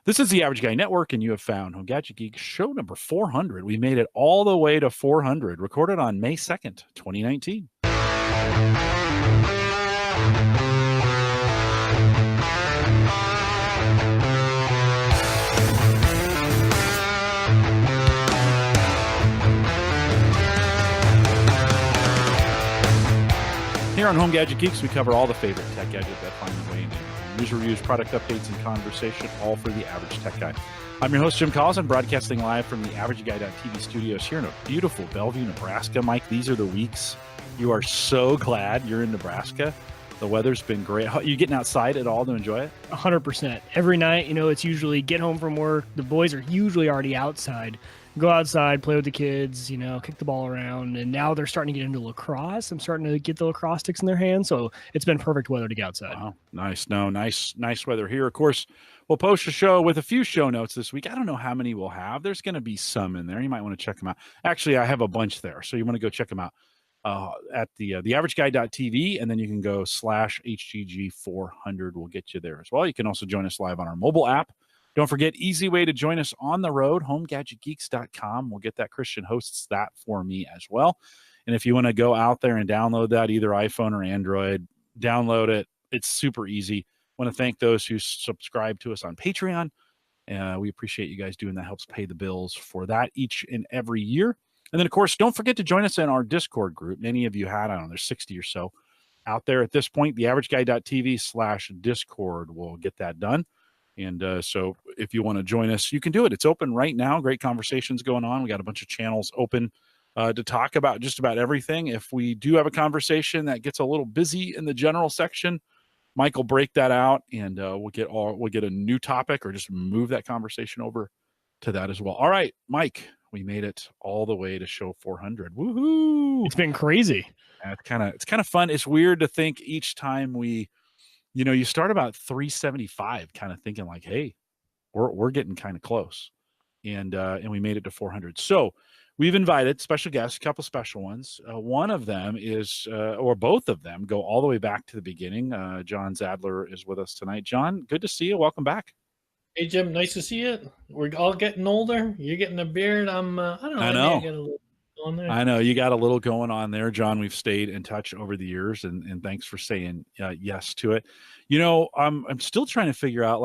This is the Average Guy Network, and you have found Home Gadget Geeks show number 400. We made it all the way to 400, recorded on May 2nd, 2019. Here on Home Gadget Geeks, we cover all the favorite tech gadgets that find their way into news reviews, product updates, and conversation, all for the average tech guy. I'm your host, Jim Collison, broadcasting live from the AverageGuy.tv studios here in a beautiful Bellevue, Nebraska. Mike, these are the weeks you are so glad you're in Nebraska. The weather's been great. Are you getting outside at all to enjoy it? 100%. Every night, it's usually get home from work. The boys are usually already outside. Go outside, play with the kids, kick the ball around. And now they're starting to get into lacrosse. I'm starting to get the lacrosse sticks in their hands. So it's been perfect weather to get outside. Wow. Nice. No, nice weather here. Of course, we'll post a show with a few show notes this week. I don't know how many we'll have. There's going to be some in there. You might want to check them out. Actually, I have a bunch there. So you want to go check them out at the AverageGuy.tv, and then you can go /HGG400. We'll get you there as well. You can also join us live on our mobile app. Don't forget, easy way to join us on the road, homegadgetgeeks.com. We'll get that. Christian hosts that for me as well. And if you want to go out there and download that, either iPhone or Android, download it. It's super easy. I want to thank those who subscribe to us on Patreon. We appreciate you guys doing that. Helps pay the bills for that each and every year. And then, of course, don't forget to join us in our Discord group. Many of you had, I don't know, there's 60 or so out there at this point. The AverageGuy.tv/Discord will get that done. And so if you want to join us, you can do it. It's open right now. Great conversations going on. We got a bunch of channels open to talk about just about everything. If we do have a conversation that gets a little busy in the general section, Mike will break that out, and we'll get a new topic or just move that conversation over to that as well. All right, Mike, we made it all the way to show 400. Woohoo! It's been crazy. It's kind of fun. It's weird to think each time we. You start about 375 kind of thinking like, hey, we're getting kind of close. And we made it to 400. So we've invited special guests, a couple special ones. One of them is, or both of them go all the way back to the beginning. John Zajdler is with us tonight. John, good to see you. Welcome back. Hey, Jim, nice to see you. We're all getting older. You're getting a beard. I don't know. I know. I got a little on there. I know you got a little going on there, John. We've stayed in touch over the years, and thanks for saying yes to it. I'm still trying to figure out,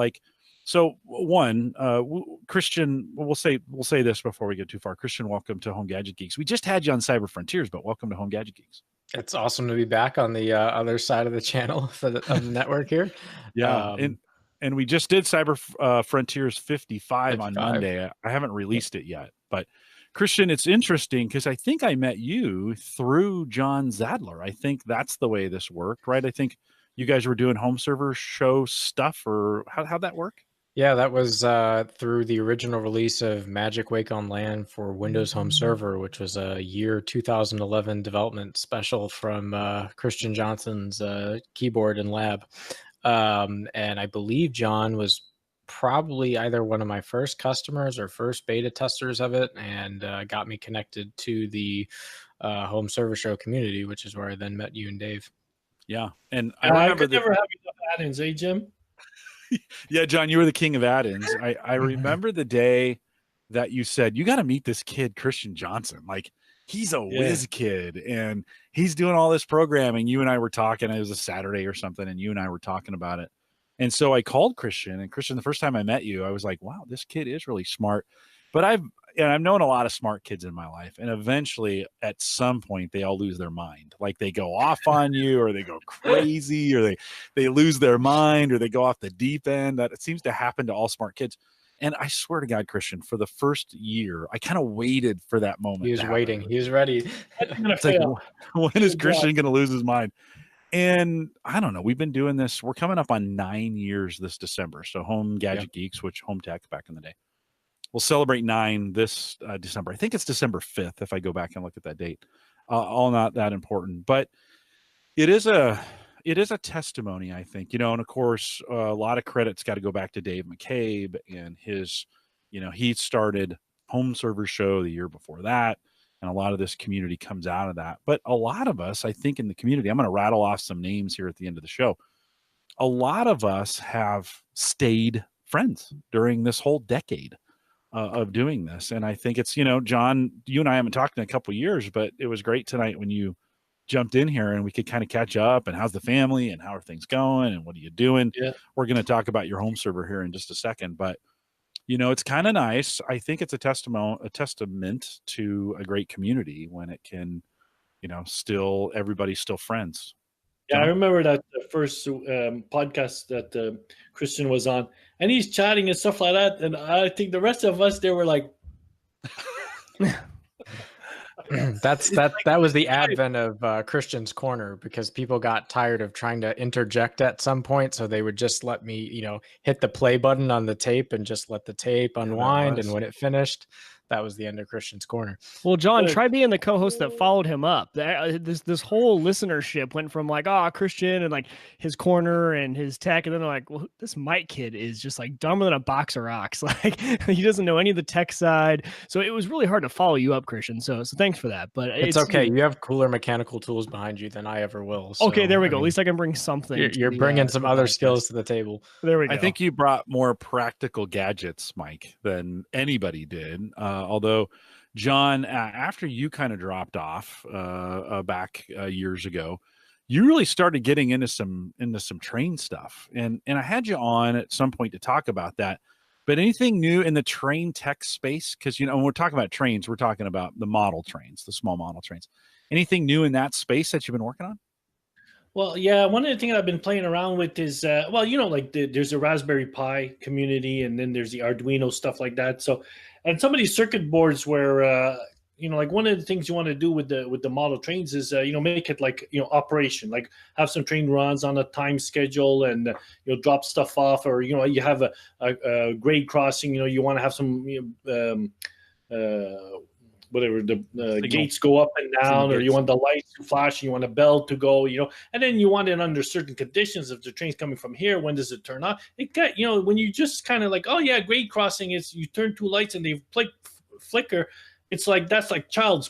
Christian. We'll say this before we get too far. Christian, welcome to Home Gadget Geeks. We just had you on Cyber Frontiers, but welcome to Home Gadget Geeks. It's awesome to be back on the other side of the channel of the network here. Yeah, and we just did Cyber Frontiers 55 on Monday. I haven't released it yet, but. Christian, it's interesting because I think I met you through John Zajdler. I think that's the way this worked, right? I think you guys were doing home server show stuff, or how'd that work? Yeah, that was through the original release of Magic Wake on LAN for Windows Home Server, which was a year 2011 development special from Christian Johnson's keyboard and lab. And I believe John was probably either one of my first customers or first beta testers of it, and got me connected to the home server show community, which is where I then met you and Dave. Yeah, and I remember never have enough add-ins, Jim? Yeah, John, you were the king of add-ins. I remember the day that you said you got to meet this kid, Christian Johnson. Like, he's a whiz kid, and he's doing all this programming. You and I were talking. It was a Saturday or something, and you and I were talking about it. And so I called Christian, and Christian, the first time I met you, I was like, wow, this kid is really smart. But I've known a lot of smart kids in my life, and eventually at some point they all lose their mind. Like, they go off on you, or they go crazy, or they lose their mind, or they go off the deep end. That it seems to happen to all smart kids. And I swear to God, Christian, for the first year, I kind of waited for that moment. He was waiting. He was ready. It's like, when is Christian going to lose his mind? And I don't know. We've been doing this. We're coming up on 9 years this December. So Home Gadget Geeks, which Home Tech back in the day, we'll celebrate 9 this December. I think it's December 5th if I go back and look at that date. All not that important, but it is a testimony, I think. And of course, a lot of credit's got to go back to Dave McCabe and his. He started Home Server Show the year before that. And a lot of this community comes out of that. But a lot of us, I think, in the community, I'm going to rattle off some names here at the end of the show. A lot of us have stayed friends during this whole decade of doing this. And I think it's, you know, John, you and I haven't talked in a couple of years, but it was great tonight when you jumped in here and we could kind of catch up and how's the family and how are things going and what are you doing? Yeah. We're going to talk about your home server here in just a second, but you know, it's kind of nice. I think it's a testament to a great community when it can, you know, still everybody's still friends. Yeah, John? I remember that the first podcast that Christian was on, and he's chatting and stuff like that. And I think the rest of us, they were like, that was the advent of Christian's Corner, because people got tired of trying to interject at some point, so they would just let me, you know, hit the play button on the tape and just let the tape unwind, and when it finished, that was the end of Christian's Corner. Well, John, try being the co-host that followed him up. This whole listenership went from like, Christian and like his corner and his tech, and then they're like, well, this Mike kid is just like dumber than a box of rocks. Like he doesn't know any of the tech side. So it was really hard to follow you up, Christian. So thanks for that. But it's okay. You have cooler mechanical tools behind you than I ever will. So, okay, there we go. At least I can bring something. You're bringing some other skills to the table. There we go. I think you brought more practical gadgets, Mike, than anybody did. Although, John, after you kind of dropped off back years ago, you really started getting into some train stuff, and I had you on at some point to talk about that. But anything new in the train tech space? Because, you know, when we're talking about trains, we're talking about the model trains, the small model trains. Anything new in that space that you've been working on? well, yeah, one of the things I've been playing around with is, well, you know, like there's a Raspberry Pi community, and then there's the Arduino stuff like that. So, and some of these circuit boards where, you know, like one of the things you want to do with the model trains is, you know, make it like, you know, operation, like have some train runs on a time schedule, and you know, drop stuff off, or you know, you have a grade crossing, you know, you want to have some whatever the gates go up and down, or you want the lights to flash, you want a bell to go, you know, and then you want it under certain conditions. If the train's coming from here, when does it turn on? It got, you know, when you just kind of like, oh yeah, grade crossing is you turn two lights and they flicker. It's like, that's like child's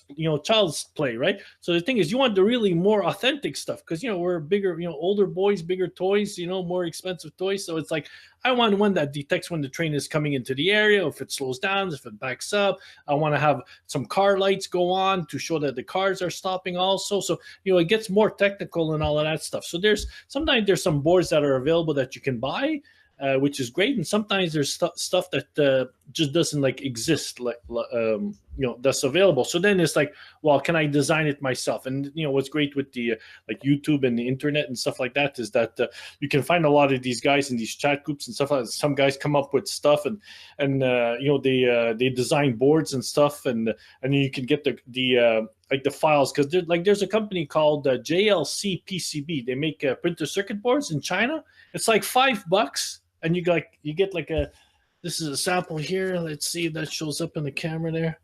play, right? So the thing is, you want the really more authentic stuff, because, you know, we're bigger, you know, older boys, bigger toys, you know, more expensive toys. So it's like, I want one that detects when the train is coming into the area, if it slows down, if it backs up. I want to have some car lights go on to show that the cars are stopping also. So, you know, it gets more technical and all of that stuff. So sometimes there's some boards that are available that you can buy, which is great, and sometimes there's stuff that just doesn't like exist, like you know, that's available. So then it's like, well, can I design it myself? And you know, what's great with the like YouTube and the internet and stuff like that is that you can find a lot of these guys in these chat groups and stuff. Some guys come up with stuff, and you know, they design boards and stuff, and you can get the like the files, because there's a company called JLC PCB. They make printer circuit boards in China. It's like $5. And you get like this is a sample here. Let's see if that shows up in the camera there.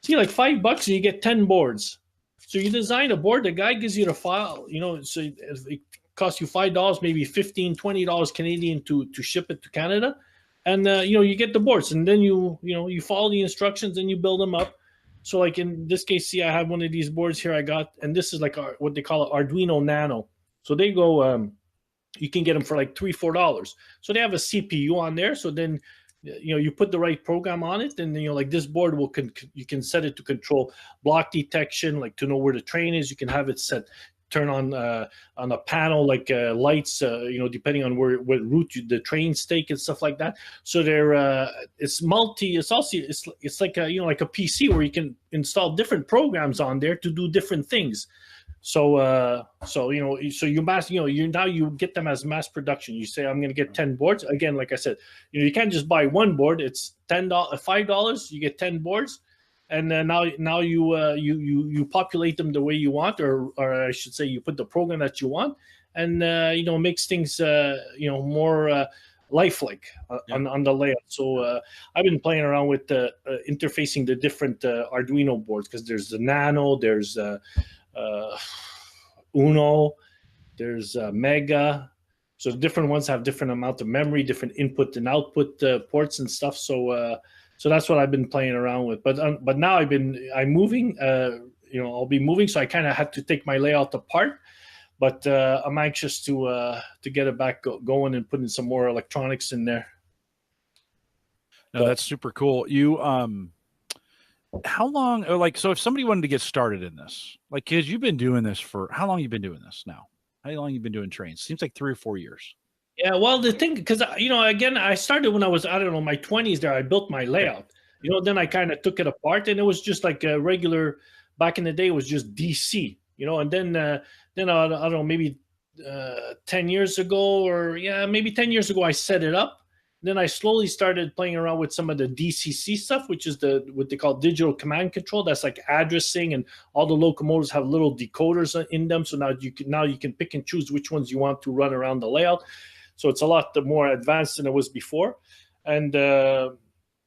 See, like $5 and you get 10 boards. So you design a board, the guy gives you the file, you know, so it costs you $5, maybe $15, $20 Canadian to ship it to Canada. And you know, you get the boards, and then you follow the instructions and you build them up. So like in this case, see, I have one of these boards here I got, and this is like what they call an Arduino Nano. So they go you can get them for like $3-4. So they have a CPU on there. So then, you know, you put the right program on it, and you know, like this board you can set it to control block detection, like to know where the train is. You can have it turn on a panel, like lights, you know, depending on what route the trains take and stuff like that. So it's like a, you know, like a PC where you can install different programs on there to do different things. So you know, so you get them as mass production. You say, I'm going to get 10 boards. Again, like I said, you know, you can't just buy one board. It's $5. You get 10 boards, and then now you populate them the way you want, or I should say, you put the program that you want, and you know, makes things you know, more lifelike on the layout. So I've been playing around with interfacing the different Arduino boards, because there's the Nano, there's Uno, there's Mega. So different ones have different amount of memory, different input and output ports and stuff. So that's what I've been playing around with. But now I'm moving. You know, I'll be moving, so I kind of had to take my layout apart. But I'm anxious to get it back going and putting some more electronics in there. No, that's super cool. You how long, or like, so if somebody wanted to get started in this, like, because you've been doing this for how long? You've been doing this now? How long you been doing trains? Seems like 3 or 4 years. Yeah, well, the thing, because again, I started when I was, I don't know, my 20s. There, I built my layout. Then I kind of took it apart, and it was just like a regular. Back in the day, it was just DC. And then I don't know, maybe 10 years ago, or maybe 10 years ago, I set it up. Then I slowly started playing around with some of the DCC stuff, which is what they call digital command control. That's like addressing, and all the locomotives have little decoders in them. So now you can pick and choose which ones you want to run around the layout. So it's a lot more advanced than it was before. And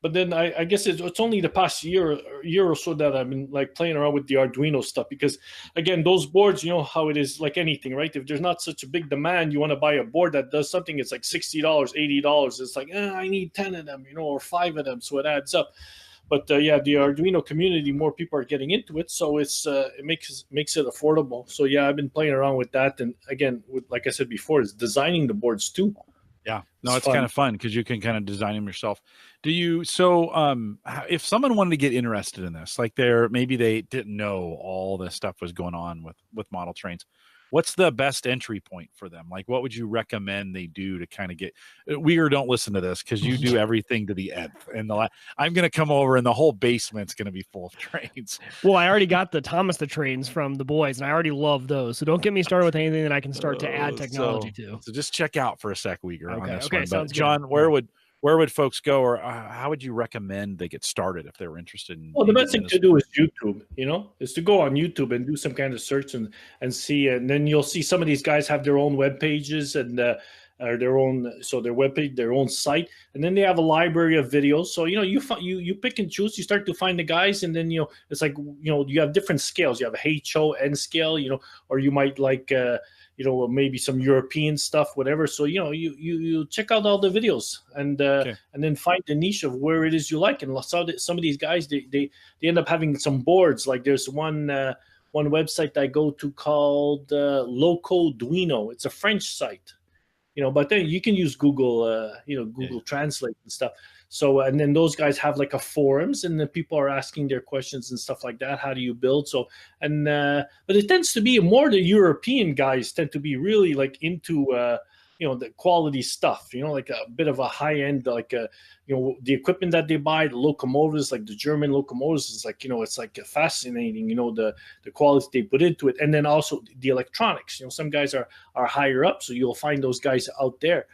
but then I guess it's only the past year or so that I've been like playing around with the Arduino stuff, because again, those boards, how it is, like anything, right? If there's not such a big demand, you want to buy a board that does something, it's like $60, $80. It's like, I need 10 of them, or 5 of them. So it adds up. But the Arduino community, more people are getting into it, so it makes it affordable. So I've been playing around with that, and again, like I said before, is designing the boards too. Yeah, no, it's kind of fun because you can kind of design them yourself. If someone wanted to get interested in this, like maybe they didn't know all this stuff was going on with model trains, what's the best entry point for them? Like, what would you recommend they do to kind of get? Wieger, don't listen to this because you do everything to the nth. And I'm going to come over and the whole basement's going to be full of trains. Well, I already got the Thomas the trains from the boys, and I already love those. So don't get me started with anything that I can start to add technology to. So just check out for a sec, Wieger, on this one. But John, where would folks go, or how would you recommend they get started if they were interested in? Well, the best thing to do is YouTube, is to go on YouTube and do some kind of search and see, and then you'll see some of these guys have their own web pages and their own, so their web page, their own site, and then they have a library of videos. So you pick and choose. You start to find the guys, and then it's like you have different scales. You have a HO N scale, or you might like maybe some European stuff, whatever. So you check out all the videos and then find the niche of where it is you like. And some of these guys, they end up having some boards. Like there's one website that I go to called Locoduino. It's a French site, but then you can use Google, Google Translate and stuff. So, and then those guys have like a forums, and then people are asking their questions and stuff like that. How do you build? So, and, but it tends to be more the European guys tend to be really like into, the quality stuff, like a bit of a high end, like, the equipment that they buy, the locomotives, like the German locomotives is like, it's like fascinating, the quality they put into it. And then also the electronics, some guys are higher up. So you'll find those guys out there.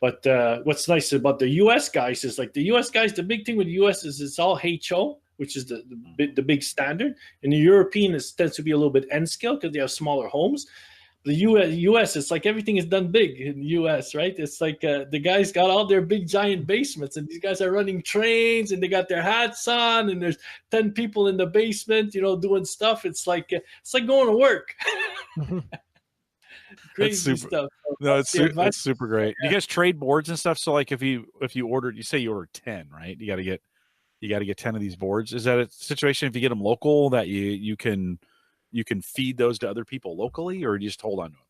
But what's nice about the U.S. guys is like the U.S. guys, the big thing with the U.S. is it's all HO, which is the big standard. And the European tends to be a little bit N scale because they have smaller homes. The U.S. it's like everything is done big in the U.S., right? It's like the guys got all their big giant basements, and these guys are running trains, and they got their hats on, and there's 10 people in the basement, doing stuff. It's like going to work. Crazy stuff. No, it's super great. Yeah. You guys trade boards and stuff. So like if you ordered, you say you ordered 10, right? You got to get 10 of these boards. Is that a situation if you get them local that you can feed those to other people locally, or do you just hold on to them?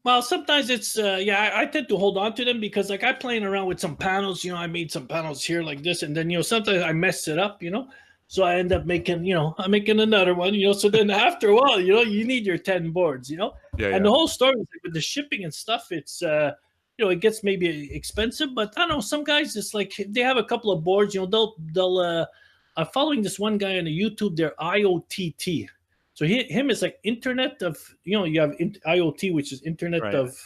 Well, sometimes it's I tend to hold on to them because like I'm playing around with some panels. I made some panels here like this, and then sometimes I mess it up. So I end up making, I'm making another one, so then after a while, you need your 10 boards, and the whole story is like with the shipping and stuff, it's, it gets maybe expensive, but I don't know, some guys, it's like, they have a couple of boards, they'll I'm following this one guy on the YouTube, they're IOTT. So him is like Internet of, you have IoT, which is Internet of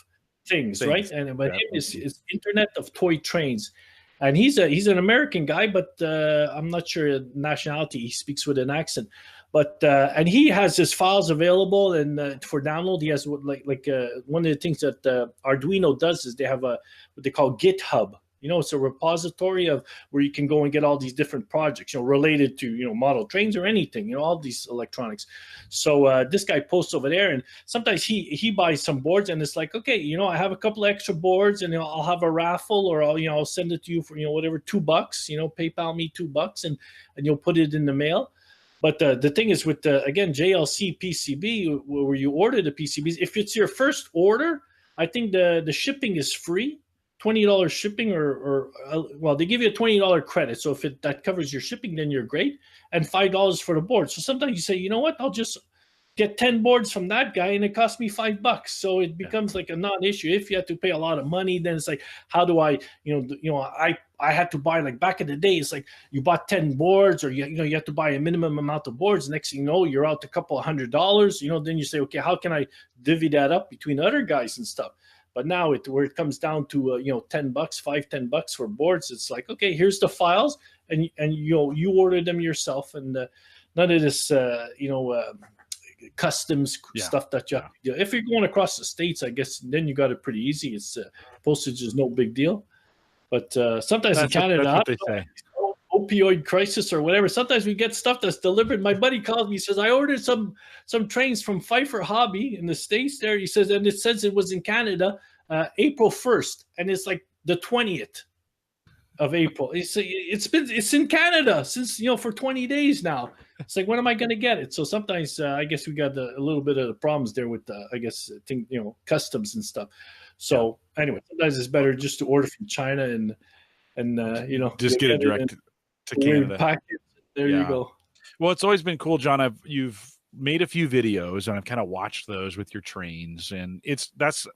Things, right? But him is Internet of Toy Trains. And he's an American guy, but I'm not sure nationality. He speaks with an accent, but and he has his files available and for download. He has like one of the things that Arduino does is they have what they call GitHub. It's a repository of where you can go and get all these different projects, related to, model trains or anything, all these electronics. So this guy posts over there, and sometimes he buys some boards, and it's like, okay, I have a couple of extra boards, and I'll have a raffle, or I'll send it to you for, whatever, $2, PayPal me $2, and you'll put it in the mail. But the thing is with again, JLC PCB, where you order the PCBs, if it's your first order, I think the shipping is free. $20 shipping, or well, they give you a $20 credit. So if that covers your shipping, then you're great, and $5 for the board. So sometimes you say, you know what, I'll just get 10 boards from that guy and it cost me $5. So it becomes like a non-issue. If you have to pay a lot of money, then it's like, how do I, I had to buy, like back in the day, it's like you bought 10 boards, or you have to buy a minimum amount of boards. Next thing you know, you're out a couple of $100, then you say, okay, how can I divvy that up between other guys and stuff? But now where it comes down to $10, $5-10 for boards, it's like, okay, here's the files, and you order them yourself, and none of this customs stuff that you have to do. If you're going across the states, I guess then you got it pretty easy. It's postage is no big deal. But sometimes in Canada, that's what they say. Opioid crisis or whatever, sometimes we get stuff that's delivered. My buddy calls me, says, I ordered some trains from Pfeiffer Hobby in the States there. He says, and it says it was in Canada April 1st, and it's like the 20th of April. It's in Canada since for 20 days now. It's like, when am I going to get it? So sometimes I guess we got a little bit of the problems there with customs and stuff. So anyway, sometimes it's better just to order from China and just get it direct to Canada. Packets. There you go. Well, it's always been cool, John. You've made a few videos, and I've kind of watched those with your trains, and that's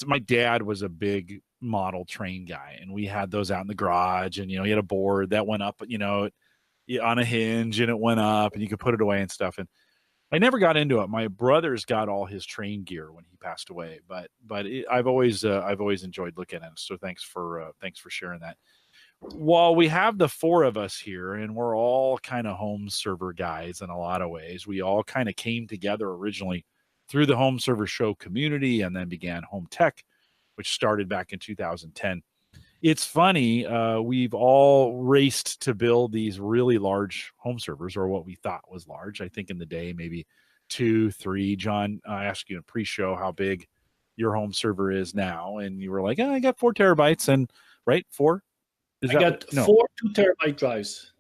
my dad was a big model train guy, and we had those out in the garage, and he had a board that went up on a hinge, and it went up, and you could put it away and stuff. And I never got into it. My brother's got all his train gear when he passed away, but I've always enjoyed looking at it. So thanks for sharing that. While we have the four of us here, and we're all kind of home server guys in a lot of ways, we all kind of came together originally through the home server show community, and then began Home Tech, which started back in 2010. It's funny, we've all raced to build these really large home servers, or what we thought was large. I think in the day, maybe 2, 3. John, I asked you in pre-show how big your home server is now, and you were like, I got 4 terabytes, and right, 4? I got 4 2-terabyte drives.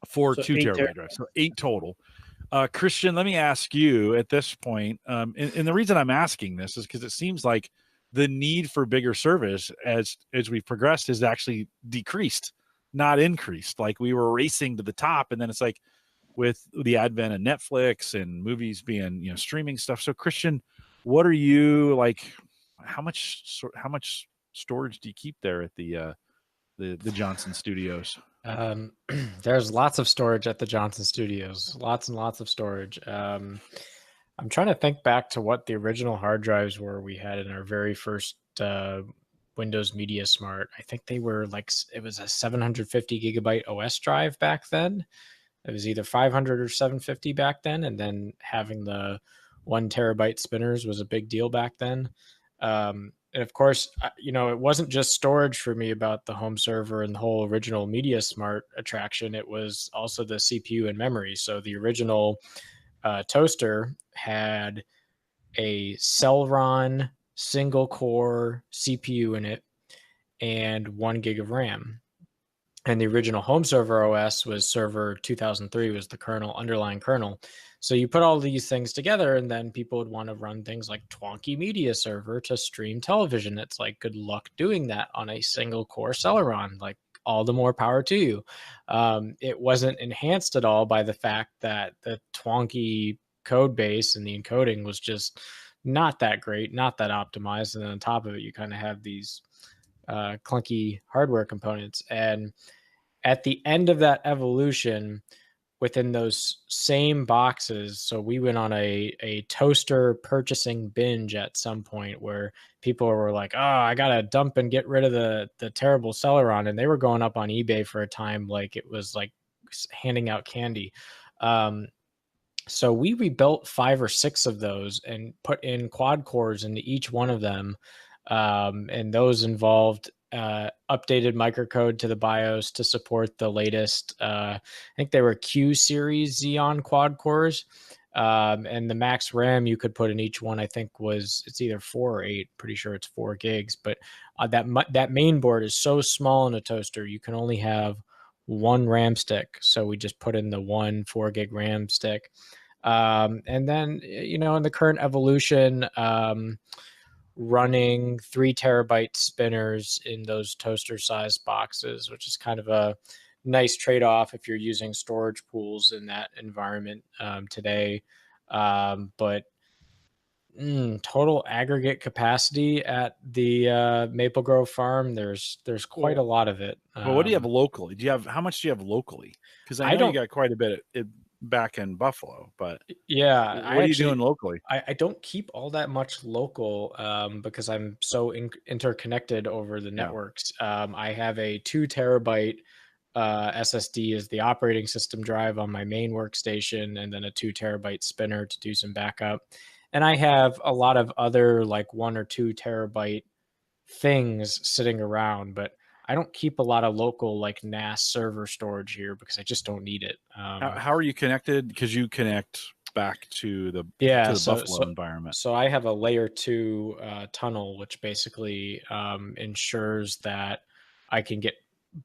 4 2-terabyte drives, so 8 total. Christian, let me ask you at this point, and the reason I'm asking this is because it seems like the need for bigger service as we've progressed has actually decreased, not increased. Like we were racing to the top, and then it's like with the advent of Netflix and movies being streaming stuff. So Christian, what are you like? How much storage do you keep there at the Johnson Studios? There's lots of storage at the Johnson Studios. Lots and lots of storage. I'm trying to think back to what the original hard drives were we had in our very first Windows Media Smart. I think they were it was a 750 gigabyte OS drive back then. It was either 500 or 750 back then. And then having the 1 terabyte spinners was a big deal back then. And of course, it wasn't just storage for me about the home server and the whole original Media Smart attraction. It was also the CPU and memory. So the original toaster had a Celeron single core CPU in it and 1 gig of RAM. And the original home server OS was Server 2003 was the underlying kernel. So you put all these things together, and then people would want to run things like Twonky Media Server to stream television. It's like, good luck doing that on a single core Celeron. Like, all the more power to you. It wasn't enhanced at all by the fact that the Twonky code base and the encoding was just not that great, not that optimized. And then on top of it, you kind of have these clunky hardware components. And at the end of that evolution, within those same boxes, so we went on a toaster purchasing binge at some point where people were like, oh, I gotta dump and get rid of the terrible Celeron, and they were going up on eBay for a time like it was like handing out candy. So we rebuilt 5 or 6 of those and put in quad cores into each one of them, and those involved updated microcode to the BIOS to support the latest, I think they were Q series Xeon quad cores. And the max RAM you could put in each one, I think it's either 4 or 8, pretty sure it's 4 gigs. But that main board is so small in a toaster, you can only have 1 RAM stick. So we just put in the 1 4 gig RAM stick. And then, in the current evolution, running 3 terabyte spinners in those toaster sized boxes, which is kind of a nice trade-off if you're using storage pools in that environment today. But total aggregate capacity at the Maple Grove farm, there's quite a lot of it. But what do you have locally? How much do you have locally? Because I know don't you got quite a bit back in Buffalo, but yeah, what are you doing locally? I don't keep all that much local because I'm so interconnected over the networks. I have a 2 terabyte SSD as the operating system drive on my main workstation, and then a 2 terabyte spinner to do some backup. And I have a lot of other like 1 or 2 terabyte things sitting around, but I don't keep a lot of local like NAS server storage here because I just don't need it. How are you connected? Because you connect back to the Buffalo environment. So I have a layer 2 tunnel, which basically ensures that I can get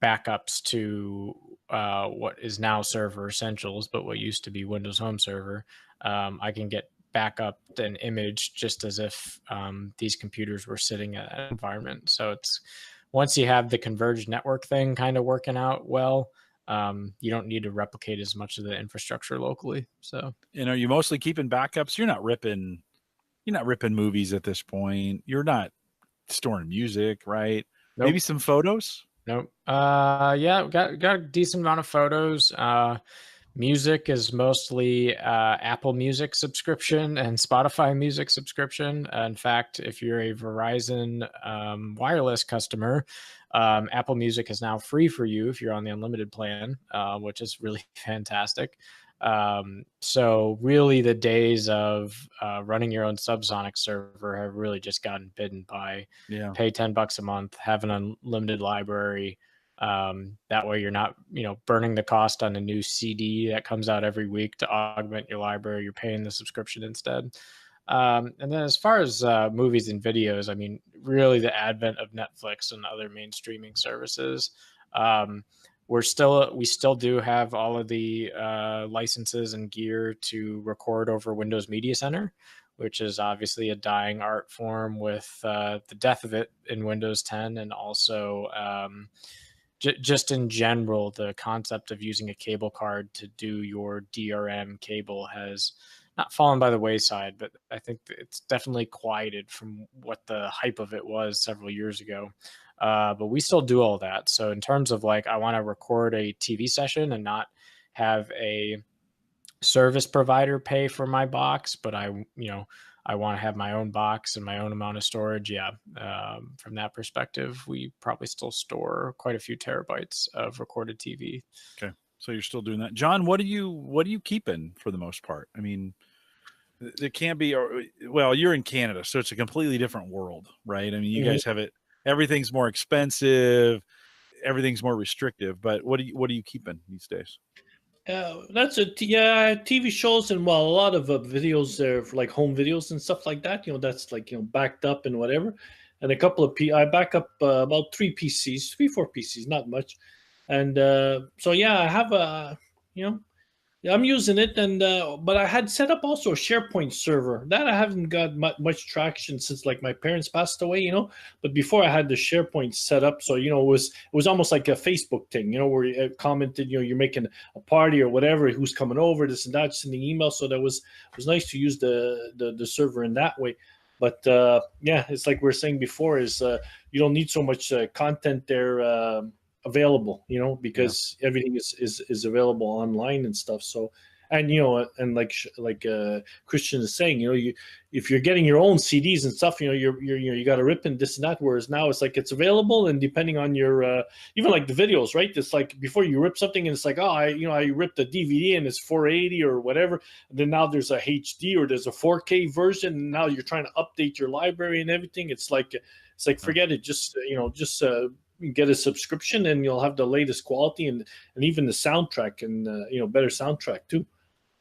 backups to what is now Server Essentials, but what used to be Windows Home Server. I can get backup an image just as if these computers were sitting at an environment. So it's once you have the converged network thing kind of working out well, you don't need to replicate as much of the infrastructure locally. So, are you mostly keeping backups? You're not ripping movies at this point. You're not storing music, right? Nope. Maybe some photos. Nope. Yeah, got a decent amount of photos. Music is mostly Apple Music subscription and Spotify Music subscription. In fact, if you're a Verizon wireless customer, Apple Music is now free for you if you're on the unlimited plan, which is really fantastic. So really the days of running your own subsonic server have really just gotten bitten by pay $10 a month, have an unlimited library. That way you're not, burning the cost on a new CD that comes out every week to augment your library. You're paying the subscription instead. And then as far as movies and videos, I mean, really the advent of Netflix and other main streaming services, we still do have all of the licenses and gear to record over Windows Media Center, which is obviously a dying art form with the death of it in Windows 10, and also just in general, the concept of using a cable card to do your DRM cable has not fallen by the wayside, but I think it's definitely quieted from what the hype of it was several years ago. But we still do all that. So in terms of like, I want to record a TV session and not have a service provider pay for my box, but I want to have my own box and my own amount of storage. Yeah. From that perspective, we probably still store quite a few terabytes of recorded TV. Okay. So you're still doing that. John, what are you keeping for the most part? I mean, it can't be, well, you're in Canada, so it's a completely different world, right? I mean, you guys have it, everything's more expensive, everything's more restrictive, but what are you keeping these days? That's TV shows, and a lot of videos there for like home videos and stuff like that. That's like backed up and whatever. And a couple of I back up about 3 PCs, 4 PCs, not much. And so I have I'm using it, and but I had set up also a SharePoint server that I haven't got much traction since like my parents passed away, But before I had the SharePoint set up, so it was almost like a Facebook thing, where you commented, you're making a party or whatever, who's coming over, this and that, sending emails. So that was nice to use the server in that way. But it's like we were saying before, is you don't need so much content there. Available, because everything is available online and stuff. So, and and like Christian is saying, if you're getting your own CDs and stuff, you got to rip and this and that. Whereas now it's like it's available, and depending on your even like the videos, right? It's like before you rip something and it's like, oh, I ripped a DVD and it's 480 or whatever. And then now there's a HD or there's a 4K version. And now you're trying to update your library and everything. It's like forget it. Just get a subscription and you'll have the latest quality and even the soundtrack and better soundtrack too.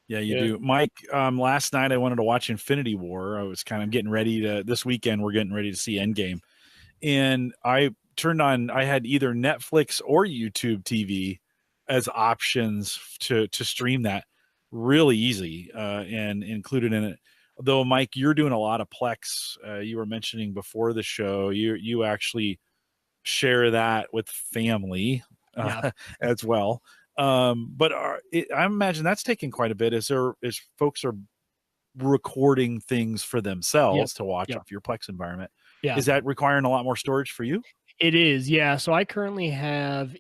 Yeah, you do. Mike, last night I wanted to watch Infinity War. I was kind of getting ready this weekend we're getting ready to see Endgame. And I had either Netflix or YouTube TV as options to stream that really easy and included in it. though, Mike, you're doing a lot of Plex. You were mentioning before the show, you actually share that with family as well. But I imagine that's taking quite a bit. As folks are recording things for themselves to watch off your Plex environment. Is that requiring a lot more storage for you? It is, yeah. So I currently have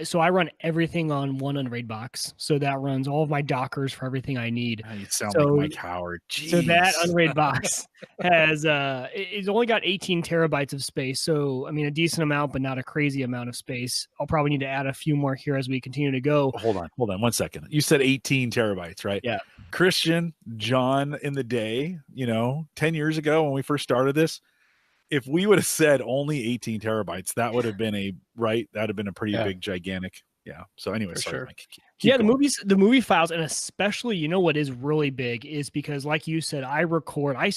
so I run everything on one Unraid box. So that runs all of my Dockers for everything I need. You sound like Mike Howard. Jeez. So that Unraid box has it's only got 18 terabytes of space. So I mean, a decent amount, but not a crazy amount of space. I'll probably need to add a few more here as we continue to go. Hold on 1 second. You said 18 terabytes, right? Yeah. Christian, John, in the day, 10 years ago when we first started this, if we would have said only 18 terabytes, that would have been a pretty big, gigantic. Yeah. So anyway, sorry, Mike. Keep going. The movie files, and especially, what is really big is because, like you said,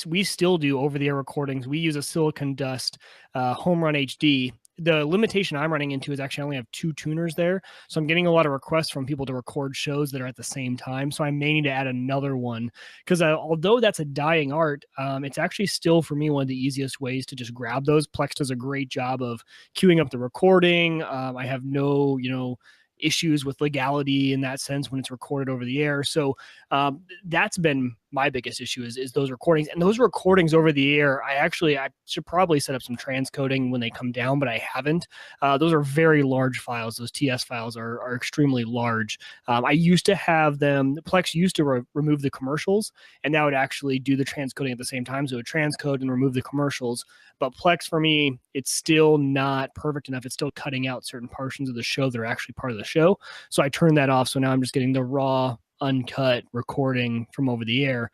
we still do over-the-air recordings. We use a Silicon Dust Home Run HD. The limitation I'm running into is actually I only have 2 tuners there. So I'm getting a lot of requests from people to record shows that are at the same time. So I may need to add another one because although that's a dying art, it's actually still for me one of the easiest ways to just grab those. Plex does a great job of queuing up the recording. I have no, issues with legality in that sense when it's recorded over the air. So that's been my biggest issue is those recordings. And those recordings over the air, I should probably set up some transcoding when they come down, but I haven't. Those are very large files. Those TS files are extremely large. I used to have them, Plex used to remove the commercials, and that would actually do the transcoding at the same time. So it would transcode and remove the commercials. But Plex, for me, it's still not perfect enough. It's still cutting out certain portions of the show that are actually part of the show. So I turned that off. So now I'm just getting the raw, uncut recording from over the air.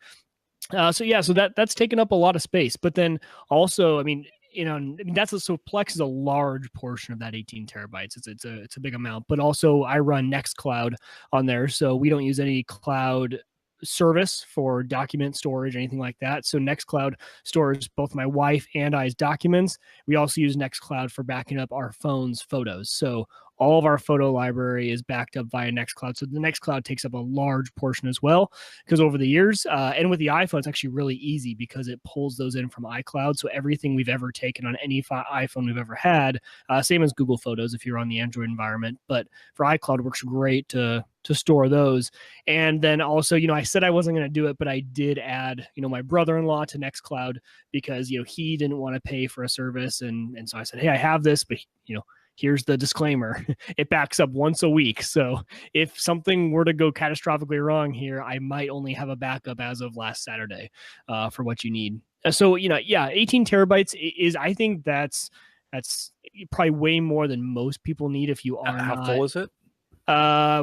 So that's taken up a lot of space. But then also, so Plex is a large portion of that 18 terabytes. It's a big amount. But also, I run Nextcloud on there, so we don't use any cloud service for document storage, anything like that. So Nextcloud stores both my wife and I's documents. We also use Nextcloud for backing up our phone's photos. So all of our photo library is backed up via Nextcloud. So the Nextcloud takes up a large portion as well, because over the years, and with the iPhone, it's actually really easy because it pulls those in from iCloud. So everything we've ever taken on any iPhone we've ever had, same as Google Photos if you're on the Android environment, but for iCloud, it works great to store those. And then also, I said I wasn't going to do it, but I did add, my brother-in-law to Nextcloud because, he didn't want to pay for a service. And so I said, hey, I have this, but, here's the disclaimer. It backs up once a week. So if something were to go catastrophically wrong here, I might only have a backup as of last Saturday for what you need. So, 18 terabytes is, I think that's probably way more than most people need if you are How full is it? I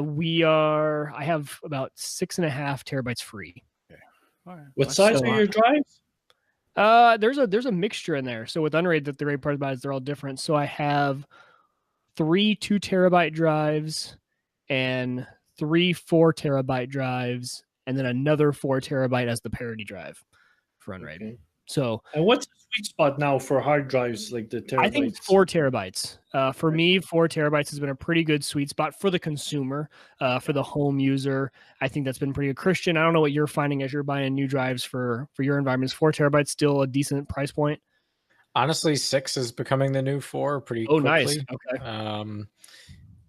have about 6.5 terabytes free. Okay. All right. What size are your drives? There's a mixture in there. So with Unraid, the great part about it is they're all different. So I have 3 2-terabyte drives and 3 4-terabyte drives, and then another 4 terabyte as the parity drive for Unraid. Okay. So, and what's the sweet spot now for hard drives, like the terabytes? I think 4 terabytes. For me, 4 terabytes has been a pretty good sweet spot for the consumer. For the home user, I think that's been pretty good. Christian, I don't know what you're finding as you're buying new drives for your environment. Is 4 terabytes still a decent price point? Honestly, 6 is becoming the new 4 pretty quickly. Nice. Okay.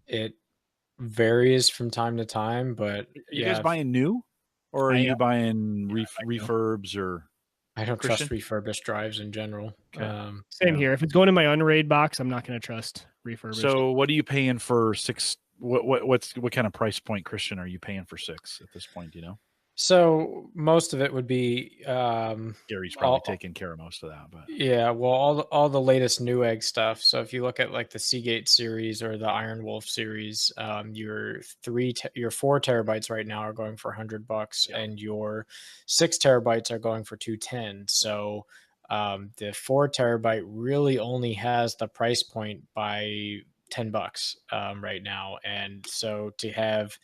It varies from time to time, but you guys buying new, or are you buying refurbs or? I don't trust refurbished drives in general. Okay. Same here. If it's going in my Unraid box, I'm not going to trust refurbished. So, what are you paying for 6? What kind of price point, Christian, are you paying for 6 at this point? Do you know? So most of it would be Gary's probably taking care of most of that, but yeah, well, all the latest Newegg stuff. So if you look at like the Seagate series or the Iron Wolf series, your 4 terabytes right now are going for $100, and your 6 terabytes are going for $210. So the 4 terabyte really only has the price point by $10 right now, and so to have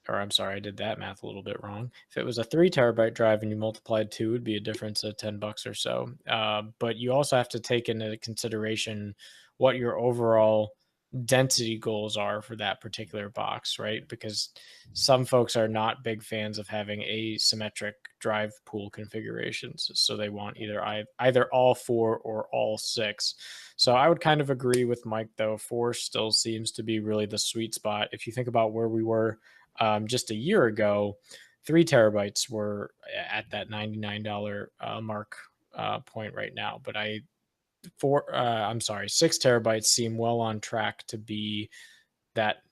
or I'm sorry, I did that math a little bit wrong. If it was a 3 terabyte drive and you multiplied 2, it'd be a difference of $10 or so. But you also have to take into consideration what your overall density goals are for that particular box, right? Because some folks are not big fans of having asymmetric drive pool configurations, so they want either all 4 or all 6. So I would kind of agree with Mike, though. 4 still seems to be really the sweet spot. If you think about where we were just a year ago, 3 terabytes were at that $99 mark point right now, but 6 terabytes seem well on track to be that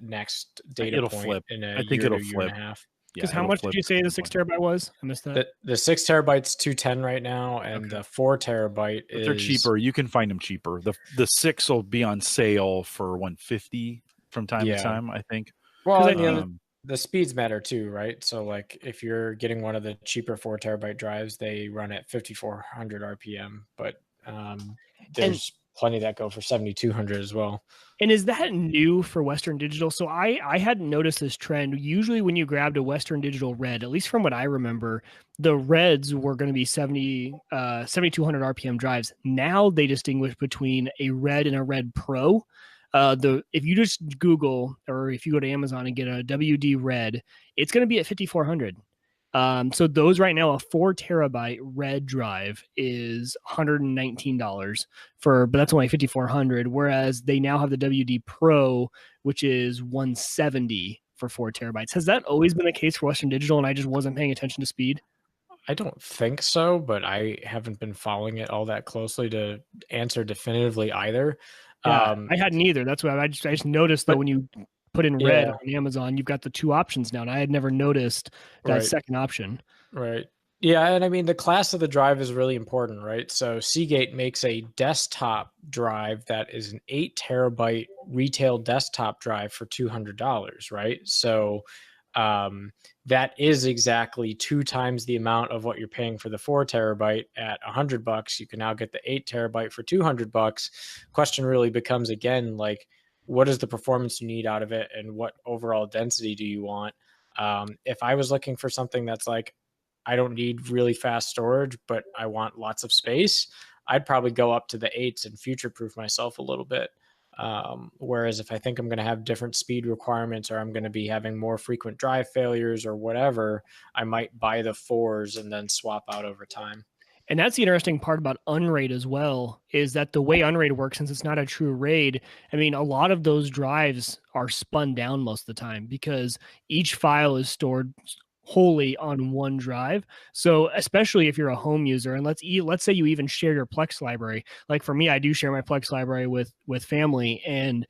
next data It'll point flip. in a I think year it'll to year flip. and a half. Because Yeah, how it'll much flip did you say at the some 6 point. terabyte was? I missed that. The 6 terabytes, 210 right now, and Okay. the 4 terabyte But they're cheaper. You can find them cheaper. The 6 will be on sale for $150 from time to time, I think. Well, I the speeds matter too, right? So like if you're getting one of the cheaper 4 terabyte drives, they run at 5,400 RPM, but there's plenty that go for 7,200 as well. And is that new for Western Digital? So I hadn't noticed this trend. Usually when you grabbed a Western Digital Red, at least from what I remember, the Reds were going to be 7,200 RPM drives. Now they distinguish between a Red and a Red Pro. If you just Google or if you go to Amazon and get a WD Red, it's going to be at 5,400. So those right now, a 4 terabyte red drive is $119 but that's only 5,400. Whereas they now have the WD Pro, which is $170 for 4 terabytes. Has that always been the case for Western Digital and I just wasn't paying attention to speed? I don't think so, but I haven't been following it all that closely to answer definitively either. Yeah, I hadn't either. That's why I just noticed that when you put in red on Amazon, you've got the 2 options now, and I had never noticed that second option. Right. Yeah, and I mean, the class of the drive is really important, right? So Seagate makes a desktop drive that is an 8 terabyte retail desktop drive for $200, right? So that is exactly 2 times the amount of what you're paying for the 4 terabyte at $100. You can now get the 8 terabyte for $200. Question really becomes again, like, what is the performance you need out of it, and what overall density do you want? If I was looking for something that's like, I don't need really fast storage, but I want lots of space, I'd probably go up to the 8s and future-proof myself a little bit. Whereas if I think I'm going to have different speed requirements, or I'm going to be having more frequent drive failures or whatever, I might buy the 4s and then swap out over time. And that's the interesting part about Unraid as well, is that the way Unraid works, since it's not a true RAID, I mean, a lot of those drives are spun down most of the time because each file is stored wholly on one drive. So especially if you're a home user, and let's say you even share your Plex library. Like for me, I do share my Plex library with family, and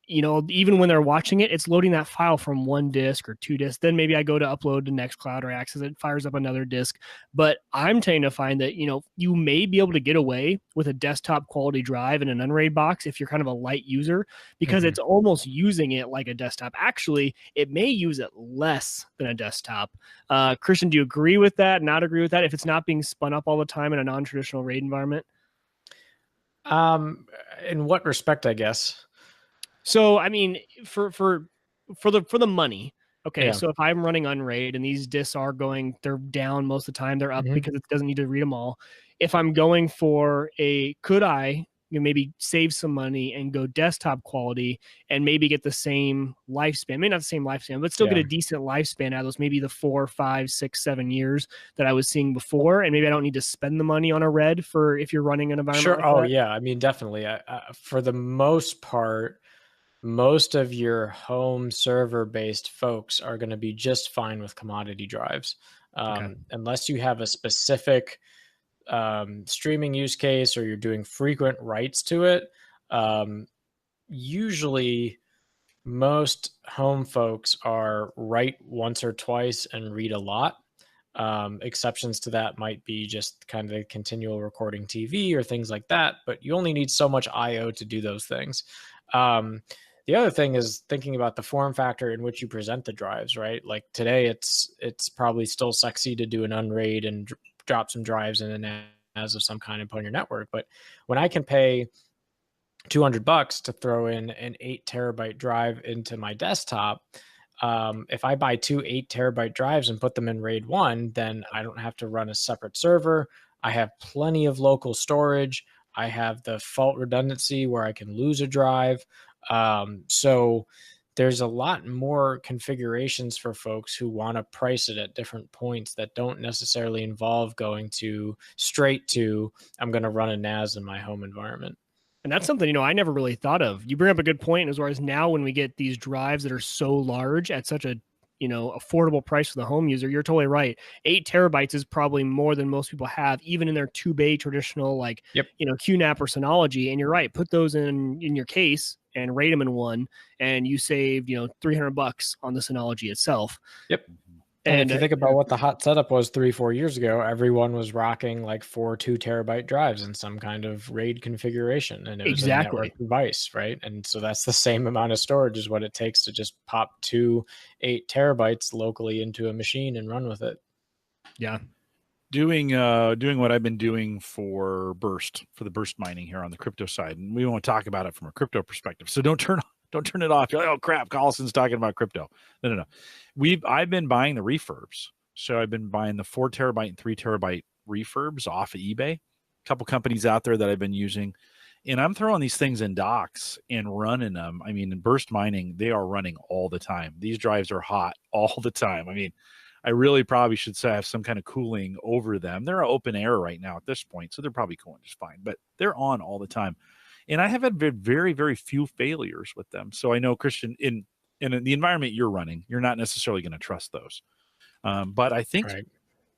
you know, even when they're watching it, it's loading that file from 1 disk or 2 disks. Then maybe I go to upload to Nextcloud or Access, it fires up another disk. But I'm tending to find that, you know, you may be able to get away with a desktop quality drive in an Unraid box if you're kind of a light user, because it's almost using it like a desktop. Actually, it may use it less than a desktop. Christian, do you agree with that? Not agree with that? If it's not being spun up all the time in a non-traditional RAID environment? In what respect, I guess? So, I mean, for the money, okay. Yeah. So if I'm running Unraid and these disks are going, they're down most of the time, they're up because it doesn't need to read them all. If I'm going for could I maybe save some money and go desktop quality and maybe get the same lifespan, maybe not the same lifespan, but still get a decent lifespan out of those, maybe the 4, 5, 6, 7 years that I was seeing before. And maybe I don't need to spend the money on a Red for if you're running an environment. Sure. Like that. Yeah. I mean, definitely. For the most part, most of your home server based folks are going to be just fine with commodity drives. Unless you have a specific streaming use case or you're doing frequent writes to it. Usually most home folks are write once or twice and read a lot. Exceptions to that might be just kind of continual recording TV or things like that, but you only need so much IO to do those things. The other thing is thinking about the form factor in which you present the drives, right? Like today, it's probably still sexy to do an Unraid and drop some drives in an NAS of some kind and put on your network. But when I can pay $200 to throw in an 8 terabyte drive into my desktop, if I buy 2 8 terabyte drives and put them in RAID 1, then I don't have to run a separate server. I have plenty of local storage. I have the fault redundancy where I can lose a drive. So there's a lot more configurations for folks who want to price it at different points that don't necessarily involve going straight to, I'm going to run a NAS in my home environment. And that's something, I never really thought of. You bring up a good point as far as now when we get these drives that are so large at such a, affordable price for the home user, you're totally right. 8 terabytes is probably more than most people have, even in their 2-bay traditional, QNAP or Synology. And you're right. Put those in your case and rate them in one, and you save, $300 on the Synology itself. Yep. And if you think about what the hot setup was 3-4 years ago, everyone was rocking like 4 2-terabyte drives in some kind of RAID configuration, and it was a network device, right? And so that's the same amount of storage as what it takes to just pop 2 8 terabytes locally into a machine and run with it. Yeah. Doing what I've been doing for the burst mining here on the crypto side, and we won't talk about it from a crypto perspective. So don't turn it off. You're like, oh crap, Collison's talking about crypto. No. I've been buying the refurbs. So I've been buying the 4 terabyte and 3 terabyte refurbs off of eBay. A couple companies out there that I've been using, and I'm throwing these things in docks and running them. I mean, in burst mining, they are running all the time. These drives are hot all the time. I mean, I really probably should have some kind of cooling over them. They're open air right now at this point, so they're probably cooling just fine, but they're on all the time. And I have had very, very few failures with them. So I know, Christian, in the environment you're running, you're not necessarily going to trust those. But I think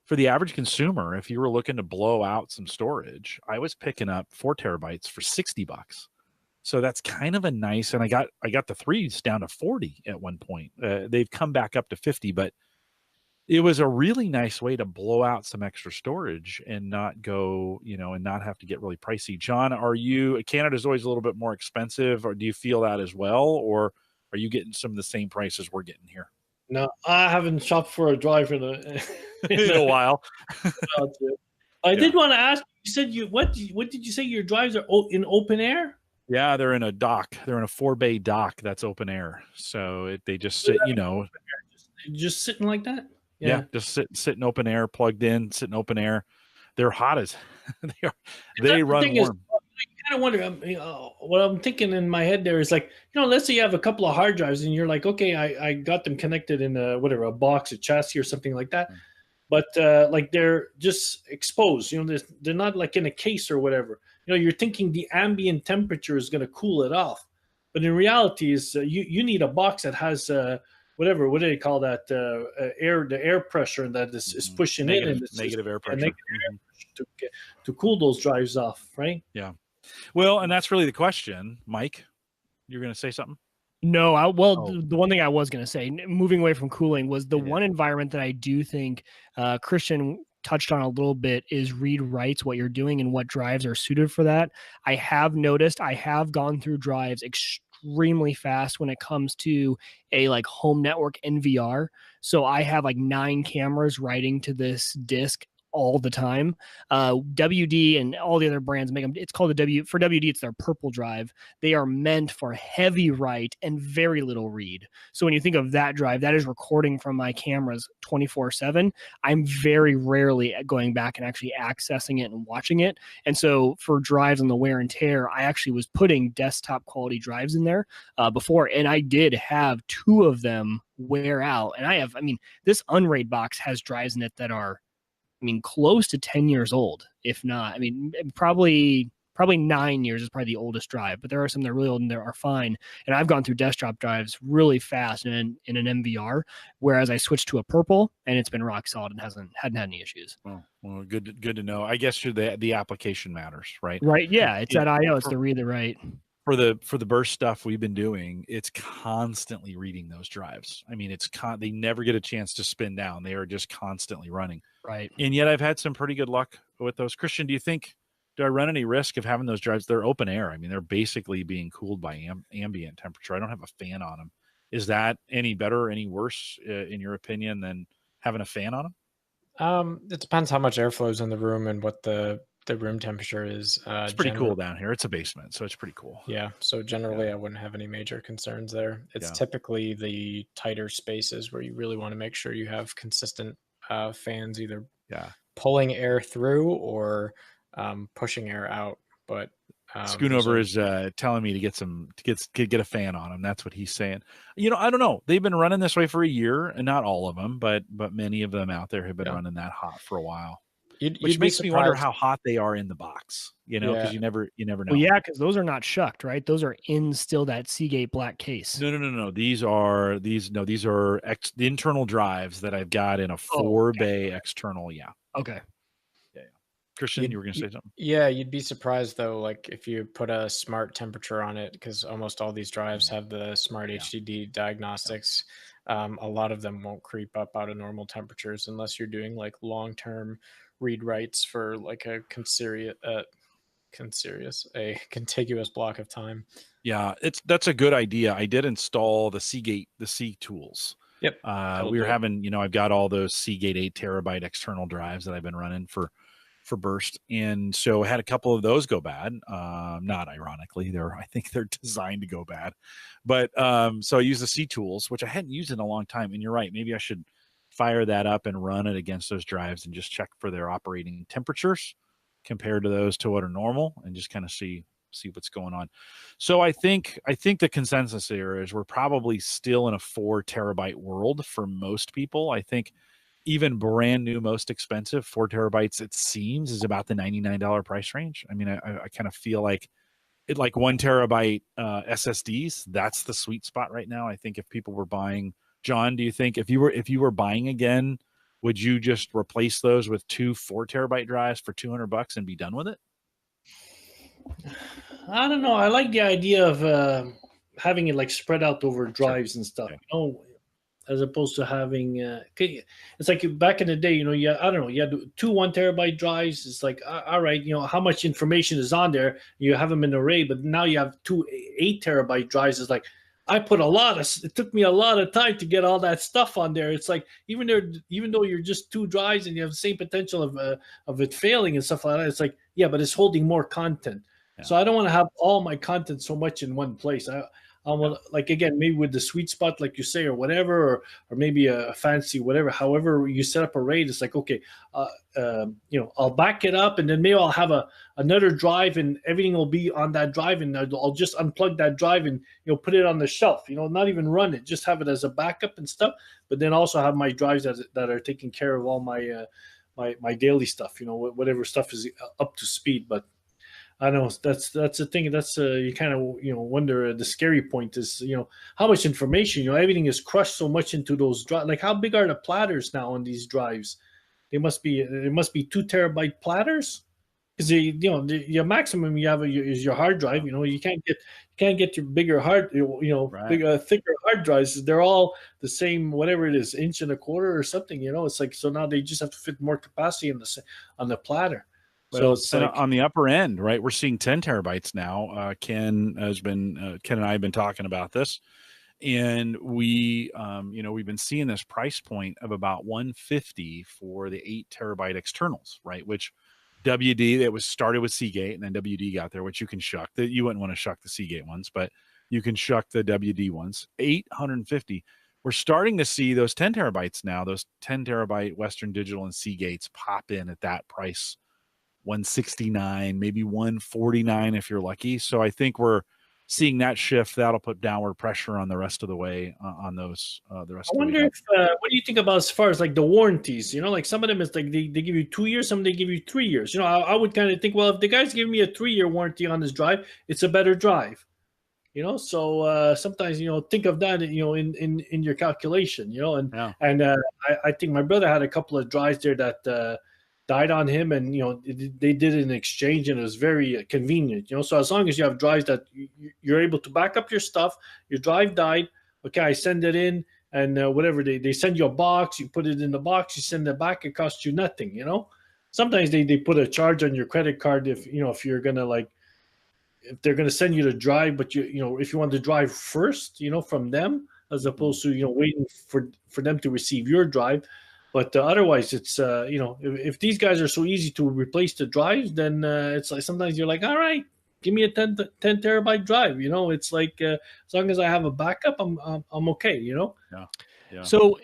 for the average consumer, if you were looking to blow out some storage, I was picking up 4 terabytes for $60. So that's kind of a nice, and I got the 3s down to 40 at one point. They've come back up to 50, but it was a really nice way to blow out some extra storage and not go, and not have to get really pricey. John, Canada's always a little bit more expensive, or do you feel that as well? Or are you getting some of the same prices we're getting here? No, I haven't shopped for a drive in a while. I did want to ask, you said what did you say your drives are in open air? Yeah, they're in a dock. They're in a 4-bay dock that's open air. So they just sit, just sitting like that. Yeah, just sit in open air, plugged in, sit in open air. They're hot as they are. They run warm. I kind of wonder, what I'm thinking in my head there is like, let's say you have a couple of hard drives and you're like, okay, I got them connected in a box, a chassis or something like that. But like they're just exposed, they're not like in a case or whatever. You're thinking the ambient temperature is going to cool it off. But in reality is you need a box that has what do they call that? The air pressure that is pushing in, and negative air pressure, to cool those drives off, right? Yeah. Well, and that's really the question, Mike. You're going to say something? No, the one thing I was going to say, moving away from cooling, was the one environment that I do think Christian touched on a little bit is read writes, what you're doing and what drives are suited for that. I have noticed I have gone through drives extremely fast when it comes to a home network NVR. So I have 9 cameras writing to this disk all the time. WD and all the other brands make them. It's called for WD. It's their purple drive. They are meant for heavy write and very little read. So when you think of that drive, that is recording from my cameras 24/7. I'm very rarely going back and actually accessing it and watching it. And so for drives on the wear and tear, I actually was putting desktop quality drives in there before, and I did have 2 of them wear out. And this Unraid box has drives in it that are close to 10 years old, if not. Probably 9 years is probably the oldest drive, but there are some that are really old and they are fine. And I've gone through desktop drives really fast in an MVR, whereas I switched to a purple and it's been rock solid and hadn't had any issues. Well, good to know. I guess the application matters, right? Right. Yeah. It's that IO. It's the read the write. For the burst stuff we've been doing, it's constantly reading those drives. They never get a chance to spin down. They are just constantly running. Right. And yet I've had some pretty good luck with those. Christian, do I run any risk of having those drives? They're open air. They're basically being cooled by ambient temperature. I don't have a fan on them. Is that any better or any worse in your opinion than having a fan on them? It depends how much airflow is in the room and what the room temperature is. It's pretty cool down here. It's a basement, so it's pretty cool. Yeah. So generally I wouldn't have any major concerns there. It's typically the tighter spaces where you really want to make sure you have consistent fans either pulling air through or pushing air out. But Schoonover is telling me to get a fan on them. That's what he's saying. I don't know. They've been running this way for a year, and not all of them, but many of them out there have been running that hot for a while. Which makes me wonder how hot they are in the box. Because you never know. Well, yeah, because those are not shucked, right? Those are in still that Seagate black case. No. These are the internal drives that I've got in a 4-bay external. Yeah. Okay. Christian, you were going to say something? Yeah, you'd be surprised though, like if you put a smart temperature on it, because almost all these drives have the smart HDD diagnostics. A lot of them won't creep up out of normal temperatures unless you're doing like long-term read writes for like a contiguous block of time. Yeah, that's a good idea. I did install the Seagate, the C tools. Yep. We were having, I've got all those Seagate 8 terabyte external drives that I've been running for burst, and so I had a couple of those go bad. Not ironically, I think they're designed to go bad, but so I use the C tools, which I hadn't used in a long time. And you're right, maybe I should fire that up and run it against those drives and just check for their operating temperatures compared to those to what are normal, and just kind of see what's going on. So I think the consensus here is we're probably still in a 4 terabyte world for most people. I think even brand new, most expensive 4 terabytes, it seems, is about the $99 price range. I mean, I kind of feel like 1 terabyte SSDs, that's the sweet spot right now. I think if people were buying, John, do you think if you were buying again, would you just replace those with 2 4 terabyte drives for $200 and be done with it? I don't know. I like the idea of having it like spread out over drives and stuff. Okay. As opposed to having it's like back in the day, I don't know, you had 2 1 terabyte drives. It's like, all right, how much information is on there, you have them in an array, but now you have 2 8 terabyte drives. It's like, it took me a lot of time to get all that stuff on there. It's like, even though you're just 2 drives and you have the same potential of it failing and stuff like that, it's like, yeah, but it's holding more content. Yeah. So I don't want to have all my content so much in one place. I want, like, again, maybe with the sweet spot, like you say, or whatever, or maybe a fancy whatever. However you set up a RAID, it's like, okay, I'll back it up, and then maybe I'll have another drive, and everything will be on that drive, and I'll just unplug that drive and put it on the shelf. Not even run it, just have it as a backup and stuff. But then also have my drives that are taking care of all my my daily stuff. Whatever stuff is up to speed, but. I know that's the thing. That's you kind of wonder. The scary point is how much information. Everything is crushed so much into those drives. Like, how big are the platters now on these drives? It must be 2 terabyte platters, because your maximum you have is your hard drive. You can't get your bigger bigger, thicker hard drives. They're all the same, whatever it is, 1.25 inches or something. It's like, so now they just have to fit more capacity on the platter. So it's like, on the upper end, right? We're seeing 10 terabytes now. Ken and I have been talking about this, and we've been seeing this price point of about $150 for the 8 terabyte externals, right? Which WD, it was started with Seagate, and then WD got there, which you can shuck. You wouldn't want to shuck the Seagate ones, but you can shuck the WD ones. $850. We're starting to see those 10 terabytes now. Those 10 terabyte Western Digital and Seagates pop in at that price. $169, maybe $149 if you're lucky. So I think we're seeing that shift. That'll put downward pressure on the rest of the way on those. The rest. I wonder if what do you think about as far as like the warranties? Like some of them is like they give you 2 years, some they give you 3 years. I would kind of think, well, if the guy's giving me a 3-year warranty on this drive, it's a better drive. So sometimes think of that in your calculation. And I think my brother had a couple of drives there that. Died on him, and they did an exchange, and it was very convenient. So as long as you have drives that you're able to back up your stuff, your drive died, okay, I send it in, and whatever they send you a box, you put it in the box, you send it back, it costs you nothing. Sometimes they put a charge on your credit card if you're gonna if they're gonna send you the drive, but if you want the drive first, from them, as opposed to waiting for them to receive your drive. But otherwise, it's if these guys are so easy to replace the drives, then it's like sometimes you're like, all right, give me a 10 terabyte drive. It's like as long as I have a backup, I'm okay. Yeah. Yeah. So,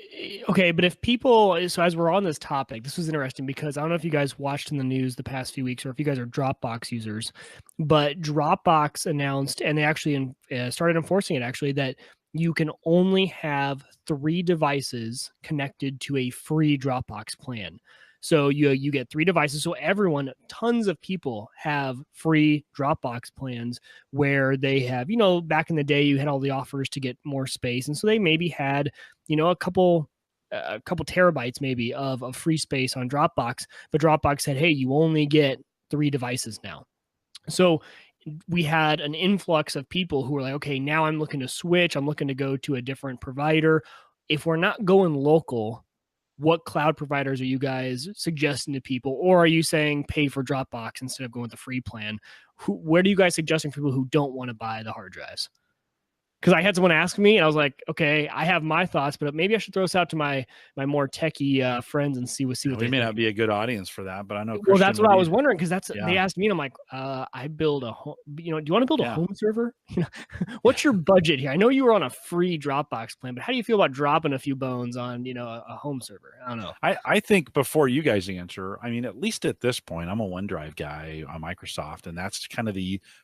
okay, but if people, so as we're on this topic, this was interesting because I don't know if you guys watched in the news the past few weeks or if you guys are Dropbox users, but Dropbox announced, and they actually started enforcing it actually, that you can only have 3 devices connected to a free Dropbox plan. So you get 3 devices. So everyone, tons of people have free Dropbox plans where they have, back in the day, you had all the offers to get more space. And so they maybe had, a couple terabytes maybe of free space on Dropbox, but Dropbox said, hey, you only get 3 devices now. So we had an influx of people who were like, okay, now I'm looking to switch. I'm looking to go to a different provider. If we're not going local, what cloud providers are you guys suggesting to people? Or are you saying pay for Dropbox instead of going with the free plan? Where do you guys suggesting for people who don't want to buy the hard drives? Because I had someone ask me, and I was like, okay, I have my thoughts, but maybe I should throw this out to my more techie friends and see what we they may think. not be a good audience for that, but I know. Well, that's what I was wondering because they asked me, and I'm like, I build a home. Do you want to build a home server? What's your budget here? I know you were on a free Dropbox plan, but how do you feel about dropping a few bones on a home server? I don't know. I think before you guys answer, I mean, at least at this point, I'm a OneDrive guy on Microsoft, and that's kind of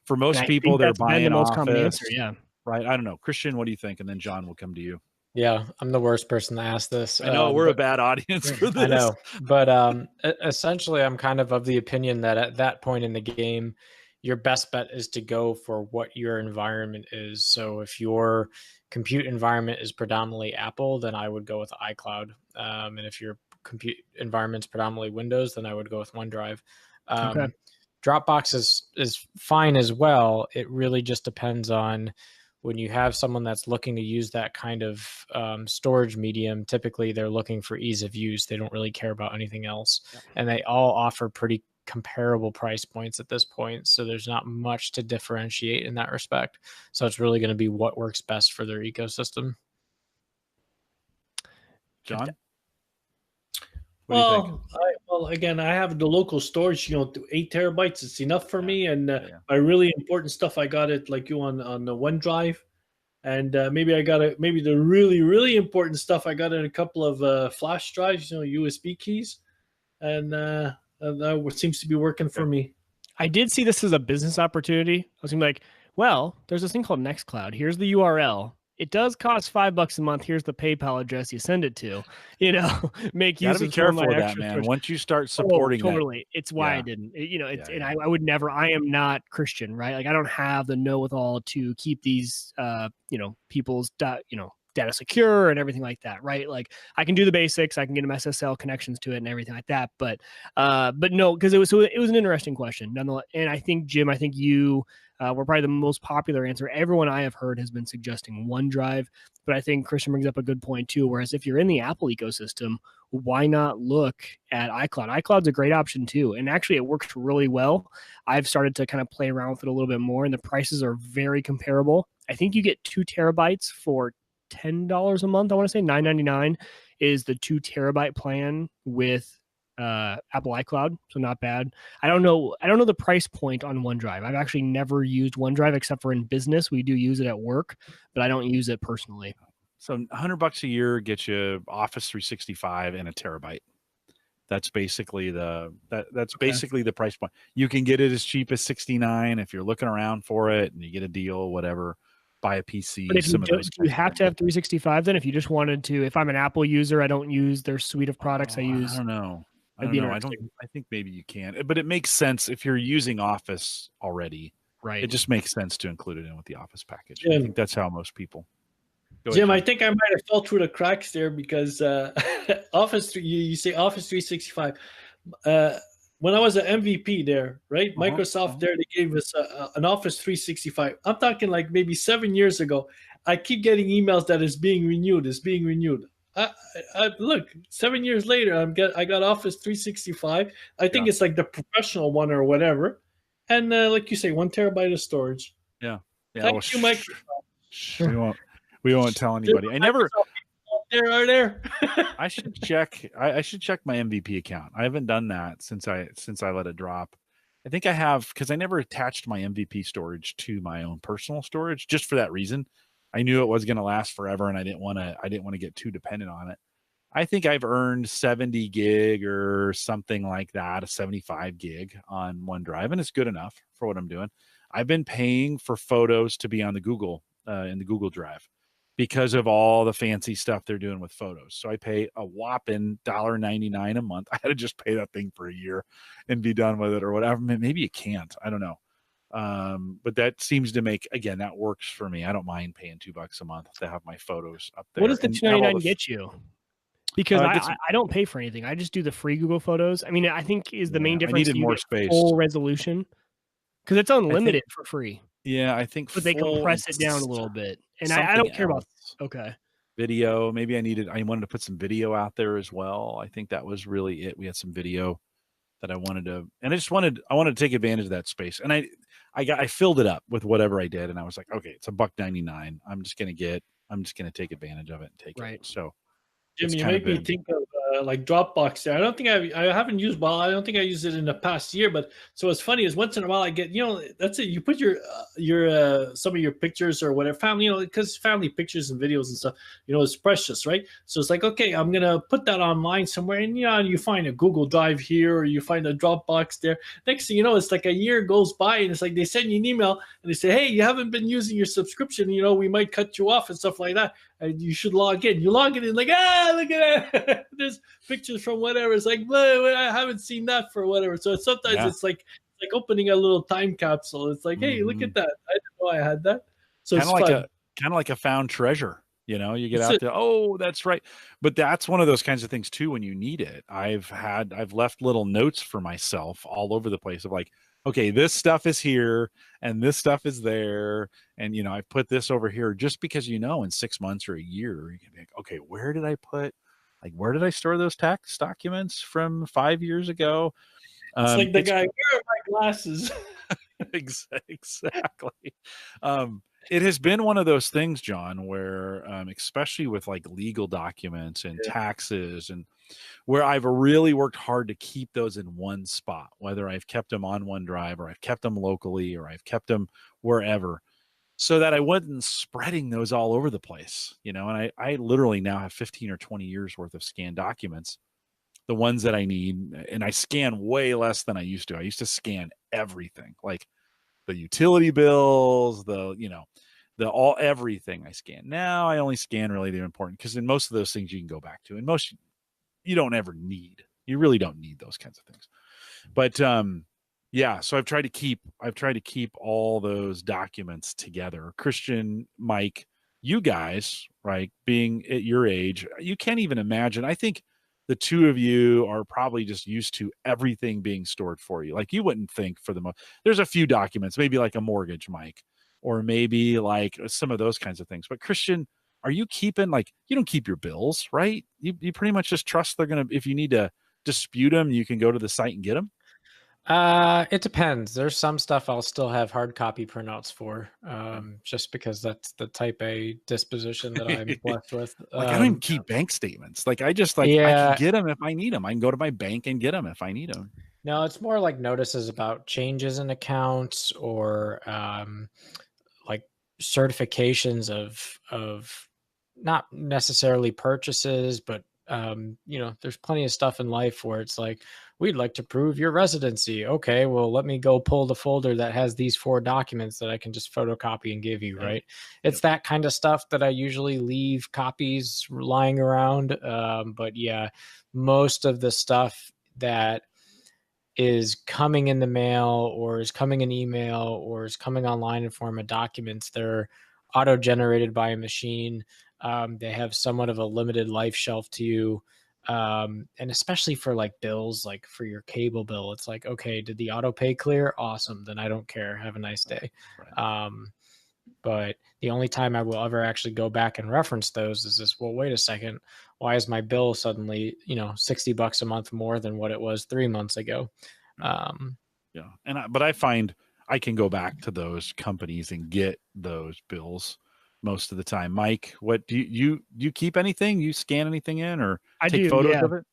for most people they're buying the most Office. common answer, yeah. Right. I don't know. Christian, what do you think? And then John will come to you. Yeah, I'm the worst person to ask this. I know we're a bad audience for this. I know, but essentially, I'm kind of the opinion that at that point in the game, your best bet is to go for what your environment is. So if your compute environment is predominantly Apple, then I would go with iCloud. And if your compute environment's predominantly Windows, then I would go with OneDrive. Okay. Dropbox is fine as well. It really just depends on when you have someone that's looking to use that kind of storage medium. Typically, they're looking for ease of use. They don't really care about anything else. Yeah. And they all offer pretty comparable price points at this point. So there's not much to differentiate in that respect. So it's really going to be what works best for their ecosystem. John? Well, again, I have the local storage, 8 terabytes. It's enough for me. And my really important stuff, I got it like you on the OneDrive. And maybe the really, really important stuff, I got in a couple of flash drives, USB keys. And that seems to be working for me. I did see this as a business opportunity. I was like, well, there's this thing called Nextcloud. Here's the URL. It does cost $5 a month. Here's the PayPal address you send it to. Make use of. Be careful with that, man. Once you start supporting, totally. It's why I didn't. And I would never. I am not Christian, right? Like I don't have the know-with-all to keep these, people's, data secure and everything like that, right? Like I can do the basics. I can get them SSL connections to it and everything like that. But no, because it was an interesting question, nonetheless. And I think Jim, you. Were probably the most popular answer. Everyone I have heard has been suggesting OneDrive, but I think Christian brings up a good point too. Whereas if you're in the Apple ecosystem, why not look at iCloud? iCloud's a great option too. And actually it works really well. I've started to kind of play around with it a little bit more and the prices are very comparable. I think you get 2 terabytes for $10 a month. I want to say $9.99 is the 2 terabyte plan with Apple iCloud, so not bad. I don't know the price point on OneDrive. I've actually never used OneDrive except for in business. We do use it at work, but I don't use it personally. So $100 a year gets you Office 365 and a terabyte. That's basically basically the price point. You can get it as cheap as $69 if you're looking around for it and you get a deal, whatever. Buy a PC. But if you do you have to have 365 then? If you just wanted to, if I'm an Apple user, I don't use their suite of products. I don't know. I think maybe you can, but it makes sense if you're using Office already. Right. It just makes sense to include it in with the Office package. I think that's how most people. Jim, I think I might have fell through the cracks there because Office. You say Office 365. When I was an MVP there, right? Microsoft there, they gave us an Office 365. I'm talking like maybe 7 years ago. I keep getting emails that is being renewed. Look, 7 years later, I got Office 365. I think it's like the professional one or whatever, and like you say, 1 terabyte of storage. Yeah. Thank you, Microsoft. We won't tell anybody. I never. There. I should check. I should check my MVP account. I haven't done that since I let it drop. I think I have because I never attached my MVP storage to my own personal storage just for that reason. I knew it was going to last forever, and I didn't want to get too dependent on it. I think I've earned 70 gig or something like that, a 75 gig on OneDrive, and it's good enough for what I'm doing. I've been paying for photos to be on the Google in the Google Drive because of all the fancy stuff they're doing with photos. So I pay a whopping $1.99 a month. I had to just pay that thing for a year and be done with it or whatever. Maybe you can't. I don't know. But that seems to make, again, that works for me. I don't mind paying $2 a month to have my photos up there. What does the $2.99 get you? Because I don't pay for anything. I just do the free Google Photos. I mean, I think is the main difference. I needed more space. Full resolution, because it's unlimited for free. Yeah, I think. But they compress it down a little bit, and I don't care about. Okay. Video. Maybe I wanted to put some video out there as well. I think that was really it. We had some video that I wanted to, and I wanted to take advantage of that space, and I filled it up with whatever I did, and I was like, okay, it's $1.99. I'm just gonna take advantage of it and take it. So. Jim, you make me think of like Dropbox there. I haven't used, well, I don't think I used it in the past year, but so what's funny is once in a while I get, that's it. You put your some of your pictures or whatever family, because family pictures and videos and stuff, it's precious, right? So it's like, okay, I'm going to put that online somewhere, and you find a Google Drive here, or you find a Dropbox there. Next thing you know, it's like a year goes by, and it's like they send you an email and they say, hey, you haven't been using your subscription, we might cut you off and stuff like that. And you should log in. You log in, like, look at that. There's pictures from whatever. It's like, I haven't seen that for whatever. So sometimes it's like opening a little time capsule. It's like, hey, look at that. I didn't know I had that. So it's kind of like a found treasure. You get out there. Oh, that's right. But that's one of those kinds of things too. When you need it, I've left little notes for myself all over the place of like, okay, this stuff is here and this stuff is there. And, I put this over here just because, in 6 months or a year, you can be like, okay, where did I store those tax documents from 5 years ago? It's like the guy, where are my glasses? Exactly. It has been one of those things, John, where especially with like legal documents and taxes, and where I've really worked hard to keep those in one spot, whether I've kept them on OneDrive or I've kept them locally or I've kept them wherever, so that I wasn't spreading those all over the place, and I literally now have 15 or 20 years worth of scanned documents, the ones that I need, and I scan way less than I used to. I used to scan everything, like the utility bills, everything I scan. Now I only scan really the important, because in most of those things you can go back to, and most you don't ever need. You really don't need those kinds of things. But so I've tried to keep all those documents together. Christian, Mike, you guys, right, being at your age, you can't even imagine. I think the two of you are probably just used to everything being stored for you. Like, you wouldn't think for the most. There's a few documents, maybe like a mortgage, Mike, or maybe like some of those kinds of things. But Christian, are you keeping, like, you don't keep your bills, right? You pretty much just trust they're going to, if you need to dispute them, you can go to the site and get them? It depends. There's some stuff I'll still have hard copy printouts for, just because that's the type A disposition that I'm blessed with. Like, I don't even keep bank statements. Like, I just I can get them if I need them. I can go to my bank and get them if I need them. No, it's more like notices about changes in accounts, or like certifications of not necessarily purchases, but there's plenty of stuff in life where it's like, we'd like to prove your residency. Okay, well, let me go pull the folder that has these 4 documents that I can just photocopy and give you, right? It's that kind of stuff that I usually leave copies lying around. But yeah, most of the stuff that is coming in the mail, or is coming in email, or is coming online in form of documents, they're auto-generated by a machine. They have somewhat of a limited life shelf to you. And especially for like bills, like for your cable bill, it's like, okay, did the auto pay clear? Awesome. Then I don't care. Have a nice day. Right. But the only time I will ever actually go back and reference those is this, well, wait a second. Why is my bill suddenly, $60 a month more than what it was 3 months ago? But I find I can go back to those companies and get those bills most of the time. Mike, what do you keep anything? You scan anything in, or take photos of it?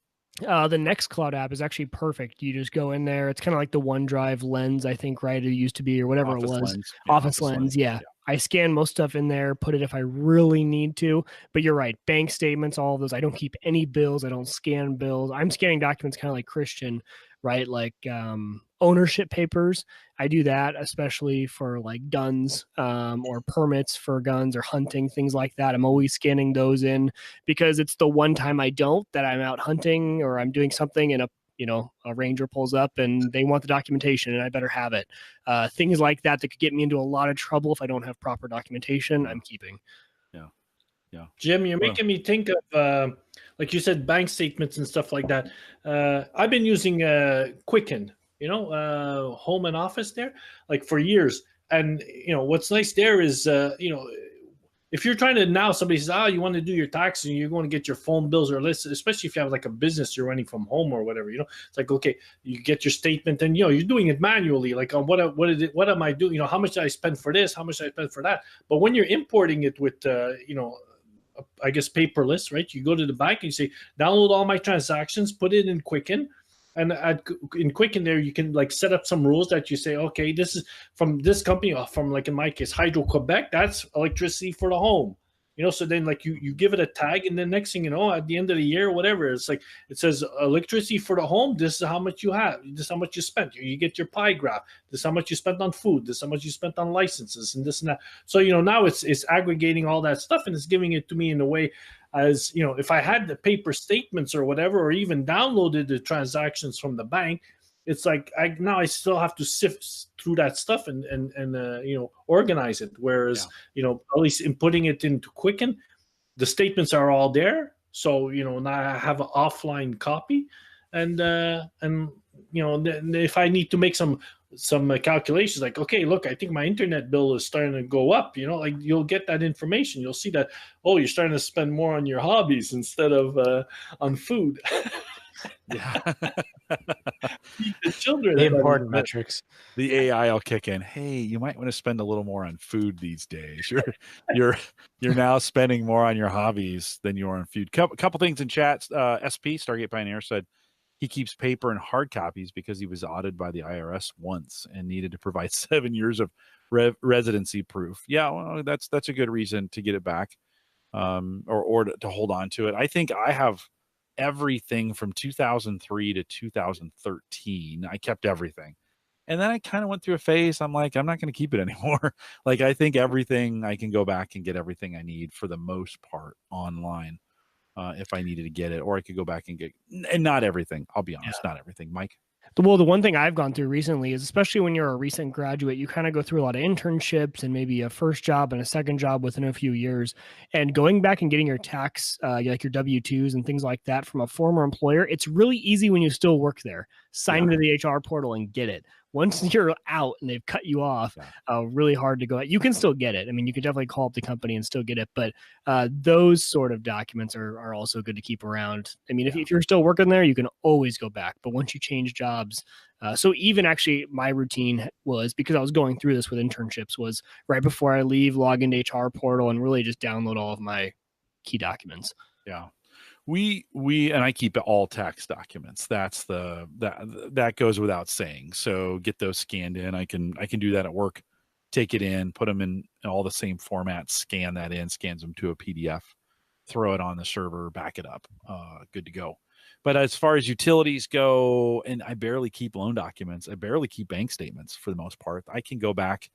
The Nextcloud app is actually perfect. You just go in there. It's kind of like the OneDrive Lens, I think, right? It used to be, or whatever Office it was. Lens. Office Lens, yeah. I scan most stuff in there, put it if I really need to. But you're right, bank statements, all of those. I don't keep any bills. I don't scan bills. I'm scanning documents kind of like Christian, right? Like ownership papers. I do that especially for like guns or permits for guns or hunting, things like that. I'm always scanning those in because it's the one time I don't, that I'm out hunting or I'm doing something and a ranger pulls up and they want the documentation and I better have it. Things like that could get me into a lot of trouble if I don't have proper documentation, I'm keeping. Yeah. Yeah. Jim, you're making me think of, like you said, bank statements and stuff like that. I've been using Quicken, home and office there, like for years. And, what's nice there is, if you're trying to now, somebody says, you want to do your taxes and you're going to get your phone bills or lists, especially if you have like a business you're running from home or whatever, it's like, okay, you get your statement and, you're doing it manually. Like on what am I doing? How much did I spend for this? How much did I spend for that? But when you're importing it with, I guess paperless, right? You go to the bank and you say, download all my transactions, put it in Quicken. And in Quicken there, you can like set up some rules that you say, okay, this is from this company, from like in my case, Hydro-Quebec, that's electricity for the home. So then like you give it a tag and then next thing you know, at the end of the year, whatever, it's like, it says electricity for the home. This is how much you have. This is how much you spent. You get your pie graph. This is how much you spent on food. This is how much you spent on licenses and this and that. So, now it's aggregating all that stuff and it's giving it to me in a way as, if I had the paper statements or whatever, or even downloaded the transactions from the bank, it's like I still have to sift through that stuff and organize it. Whereas at least in putting it into Quicken, the statements are all there. So now I have an offline copy, and if I need to make some calculations, like, okay, look, I think my internet bill is starting to go up. Like you'll get that information. You'll see that, you're starting to spend more on your hobbies instead of on food. Yeah. The children, the important metrics. The AI will kick in. Hey, you might want to spend a little more on food these days. You're now spending more on your hobbies than you are on food. Couple things in chat. SP Stargate Pioneer said he keeps paper and hard copies because he was audited by the IRS once and needed to provide 7 years of residency proof. Yeah, well, that's a good reason to get it back, or to hold on to it. I think I have everything from 2003 to 2013. I kept everything. And then I kind of went through a phase. I'm like, I'm not going to keep it anymore. Like, I think everything, I can go back and get everything I need for the most part online if I needed to get it, or I could go back and get, and not everything. I'll be honest, not everything. Mike? Well, the one thing I've gone through recently is, especially when you're a recent graduate, you kind of go through a lot of internships and maybe a first job and a second job within a few years. And going back and getting your tax, like your W-2s and things like that from a former employer, it's really easy when you still work there. Sign into the HR portal and get it. Once you're out and they've cut you off, really hard to go out. You can still get it. I mean, you could definitely call up the company and still get it, but those sort of documents are also good to keep around. I mean, if you're still working there, you can always go back. But once you change jobs, so even actually my routine was, because I was going through this with internships, was right before I leave, log into HR portal and really just download all of my key documents. Yeah. We and I keep all tax documents. That goes without saying. So get those scanned in. I can do that at work. Take it in, put them in all the same formats, scan that in, scans them to a PDF, throw it on the server, back it up. Good to go. But as far as utilities go, and I barely keep loan documents. I barely keep bank statements for the most part. I can go back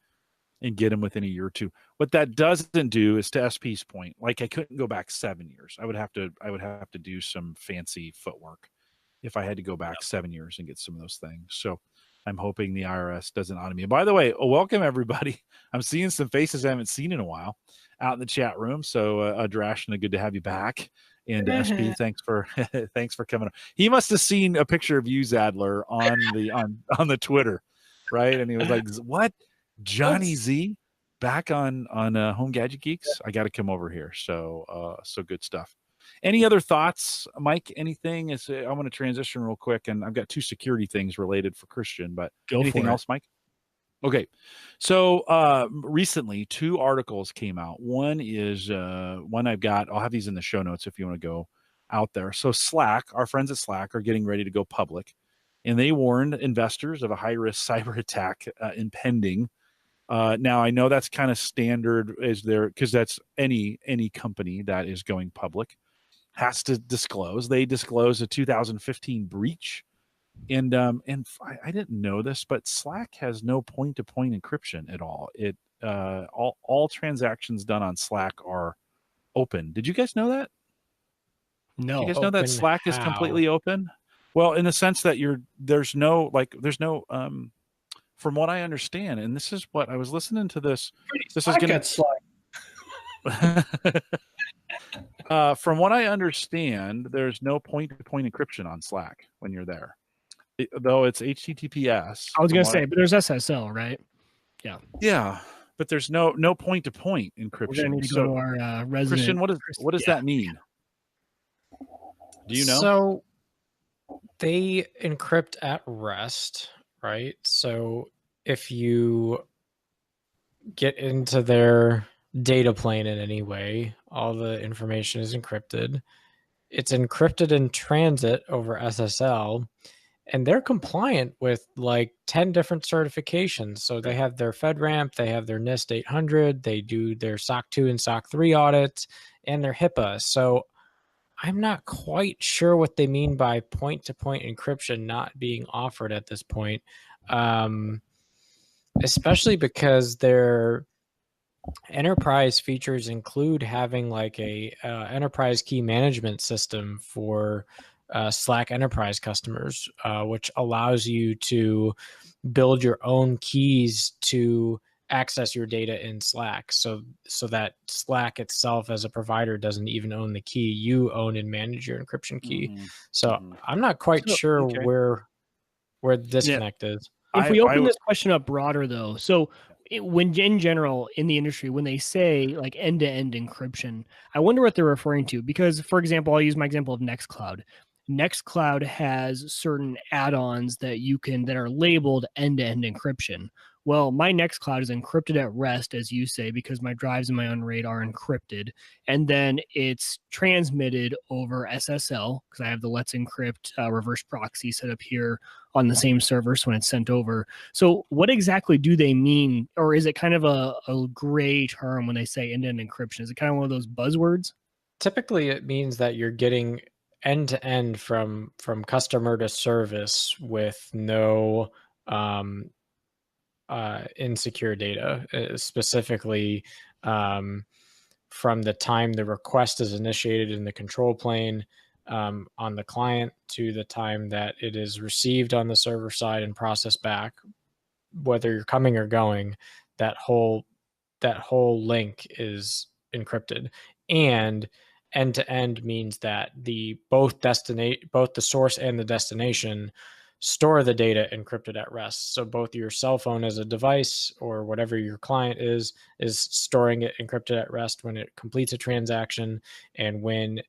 and get them within a year or two. What that doesn't do is, to SP's point, like I couldn't go back 7 years. I would have to do some fancy footwork if I had to go back 7 years and get some of those things. So I'm hoping the IRS doesn't audit me. By the way, welcome everybody. I'm seeing some faces I haven't seen in a while out in the chat room. So Drashna, good to have you back. And SP, thanks for coming on. He must have seen a picture of you, Zajdler, on the Twitter, right? And he was like, what? Johnny Z back on Home Gadget Geeks. I got to come over here. So good stuff. Any other thoughts, Mike? Anything? I want to transition real quick, and I've got 2 security things related for Christian, but anything else, Mike? Okay. So recently 2 articles came out. One is one I'll have these in the show notes if you want to go out there. So Slack, our friends at Slack, are getting ready to go public, and they warned investors of a high-risk cyber attack impending Now I know that's kind of standard is there because that's any company that is going public has to disclose. They disclose a 2015 breach, and I didn't know this, but Slack has no point-to-point encryption at all. It all transactions done on Slack are open. Did you guys know that? No. Do you guys know that Slack is completely open? Well, in the sense that there's no from what I understand, and this is what I was listening to this. This is going to from what I understand, there's no point-to-point encryption on Slack when you're there, though it's HTTPS. I was going to say, but there's SSL, right? Yeah. Yeah, but there's no point-to-point encryption. We're going to need to go to our resident. Christian, what does that mean? Do you know? So they encrypt at rest, right? So if you get into their data plane in any way, all the information is encrypted. It's encrypted in transit over SSL, and they're compliant with like 10 different certifications. So they have their FedRAMP, they have their NIST 800, they do their SOC 2 and SOC 3 audits, and their HIPAA. So I'm not quite sure what they mean by point-to-point encryption not being offered at this point, especially because their enterprise features include having like a enterprise key management system for Slack enterprise customers, which allows you to build your own keys to access your data in Slack, so that Slack itself as a provider doesn't even own the key. You own and manage your encryption key. I'm not quite sure where the disconnect is. If we open this question up broader, though, so when in general in the industry, when they say like end-to-end encryption, I wonder what they're referring to. Because, for example, I'll use my example of Nextcloud. Nextcloud has certain add-ons that are labeled end-to-end encryption. Well, my Nextcloud is encrypted at rest, as you say, because my drives and my unraid are encrypted. And then it's transmitted over SSL because I have the Let's Encrypt reverse proxy set up here on the same server. So when it's sent over. So what exactly do they mean? Or is it kind of a gray term when they say end-to-end encryption? Is it kind of one of those buzzwords? Typically, it means that you're getting end-to-end from customer to service with no insecure data, specifically from the time the request is initiated in the control plane on the client to the time that it is received on the server side and processed back, whether you're coming or going, that whole link is encrypted. And end-to-end means that both the source and the destination store the data encrypted at rest. So both your cell phone as a device or whatever your client is storing it encrypted at rest when it completes a transaction, and when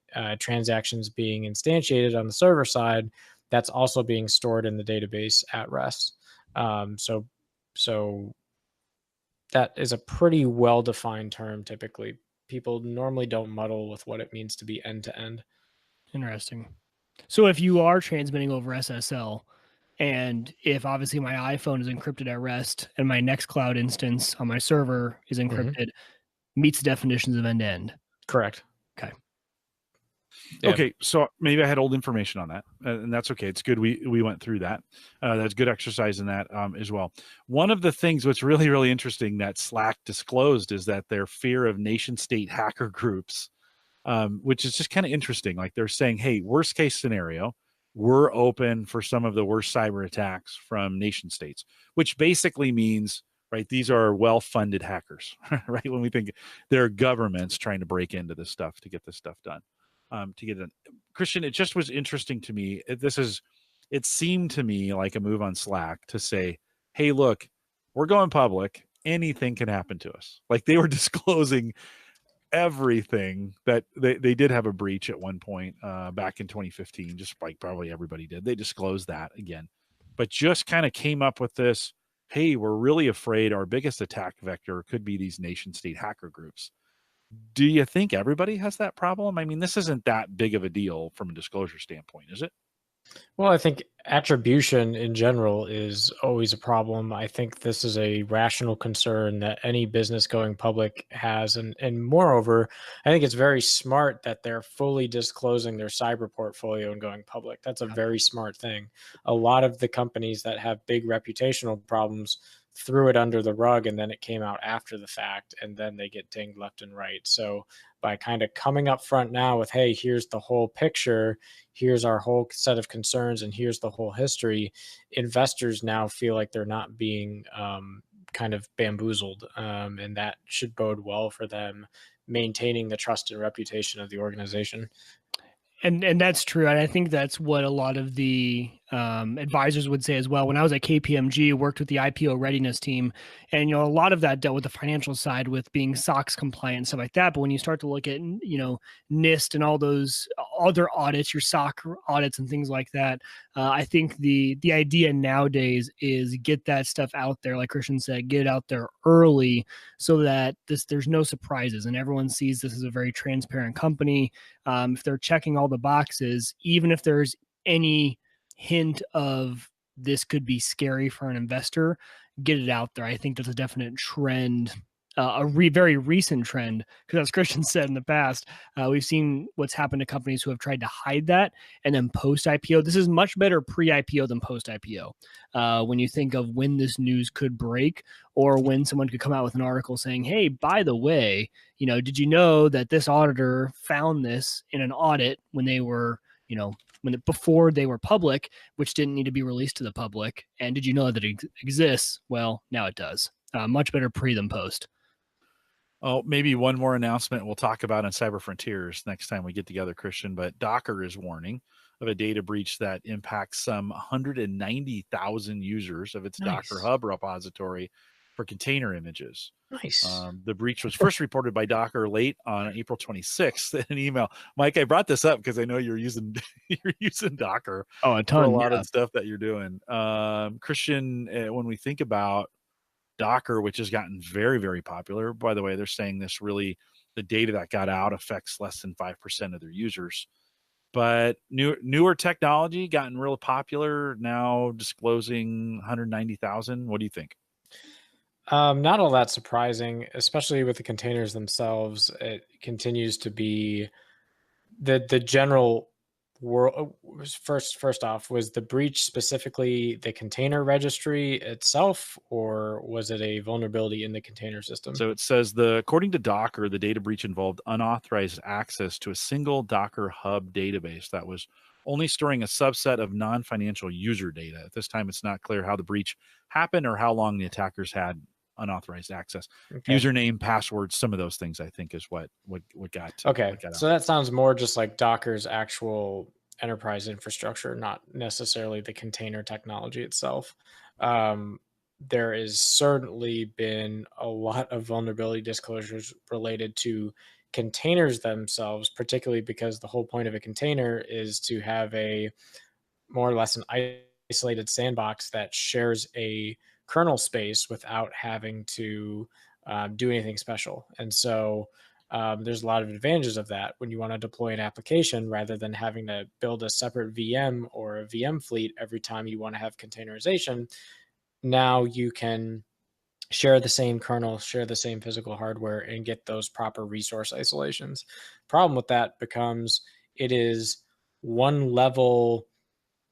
transactions being instantiated on the server side, that's also being stored in the database at rest. So that is a pretty well-defined term. Typically, people normally don't muddle with what it means to be end-to-end. Interesting. So if you are transmitting over SSL, and if obviously my iPhone is encrypted at rest and my Nextcloud instance on my server is encrypted, meets the definitions of end-to-end. Correct. Okay. Yeah. Okay, so maybe I had old information on that, and that's okay. It's good we went through that. That's good exercise in that as well. One of the things what's really, really interesting that Slack disclosed is that their fear of nation-state hacker groups, which is just kind of interesting. Like they're saying, hey, worst case scenario, we're open for some of the worst cyber attacks from nation states, which basically means, right, these are well-funded hackers, right? When we think they're governments trying to break into this stuff to get this stuff done. To get it done. Christian, it just was interesting to me. It seemed to me like a move on Slack to say, hey, look, we're going public. Anything can happen to us. Like they were disclosing everything that they did have a breach at one point back in 2015, just like probably everybody did. They disclosed that again, but just kind of came up with this, hey, we're really afraid our biggest attack vector could be these nation state hacker groups. Do you think everybody has that problem? I mean, this isn't that big of a deal from a disclosure standpoint, is it? Well, I think attribution in general is always a problem. I think this is a rational concern that any business going public has. And moreover, I think it's very smart that they're fully disclosing their cyber portfolio and going public. That's a very smart thing. A lot of the companies that have big reputational problems threw it under the rug and then it came out after the fact and then they get dinged left and right. So by kind of coming up front now with, hey, here's the whole picture, here's our whole set of concerns, and here's the whole history, investors now feel like they're not being kind of bamboozled. And that should bode well for them maintaining the trust and reputation of the organization. And that's true. And I think that's what a lot of the advisors would say as well. When I was at KPMG, worked with the IPO readiness team, and a lot of that dealt with the financial side, with being SOX compliant and stuff like that. But when you start to look at NIST and all those other audits, your SOC audits and things like that, I think the idea nowadays is get that stuff out there, like Christian said, get it out there early so that there's no surprises and everyone sees this as a very transparent company. If they're checking all the boxes, even if there's any hint of this could be scary for an investor, get it out there. I think that's a definite trend, very recent trend, because as Christian said in the past, we've seen what's happened to companies who have tried to hide that and then post-IPO. This is much better pre-IPO than post-IPO. When you think of when this news could break, or when someone could come out with an article saying, hey, by the way, did you know that this auditor found this in an audit when they were, before they were public, which didn't need to be released to the public? And did you know that it exists? Well, now it does. Much better pre than post. Oh, maybe one more announcement we'll talk about on Cyber Frontiers next time we get together, Christian. But Docker is warning of a data breach that impacts some 190,000 users of its Docker Hub repository for container images. Nice. The breach was first reported by Docker late on April 26th in an email. Mike, I brought this up because I know you're using Docker a ton, for a lot of stuff that you're doing. Christian, when we think about Docker, which has gotten very, very popular, by the way, they're saying the data that got out affects less than 5% of their users. But newer technology gotten real popular, now disclosing 190,000. What do you think? Not all that surprising, especially with the containers themselves. It continues to be the general world. First off, was the breach specifically the container registry itself, or was it a vulnerability in the container system? So it says according to Docker, the data breach involved unauthorized access to a single Docker Hub database that was only storing a subset of non-financial user data. At this time, it's not clear how the breach happened or how long the attackers had unauthorized access. Okay. Username, passwords, some of those things, I think, is what got okay. What got so that sounds more just like Docker's actual enterprise infrastructure, not necessarily the container technology itself. There has certainly been a lot of vulnerability disclosures related to containers themselves, particularly because the whole point of a container is to have a more or less an isolated sandbox that shares a kernel space without having to do anything special. And so there's a lot of advantages of that when you want to deploy an application, rather than having to build a separate VM or a VM fleet every time you want to have containerization. Now you can share the same kernel, share the same physical hardware, and get those proper resource isolations. Problem with that becomes it is one level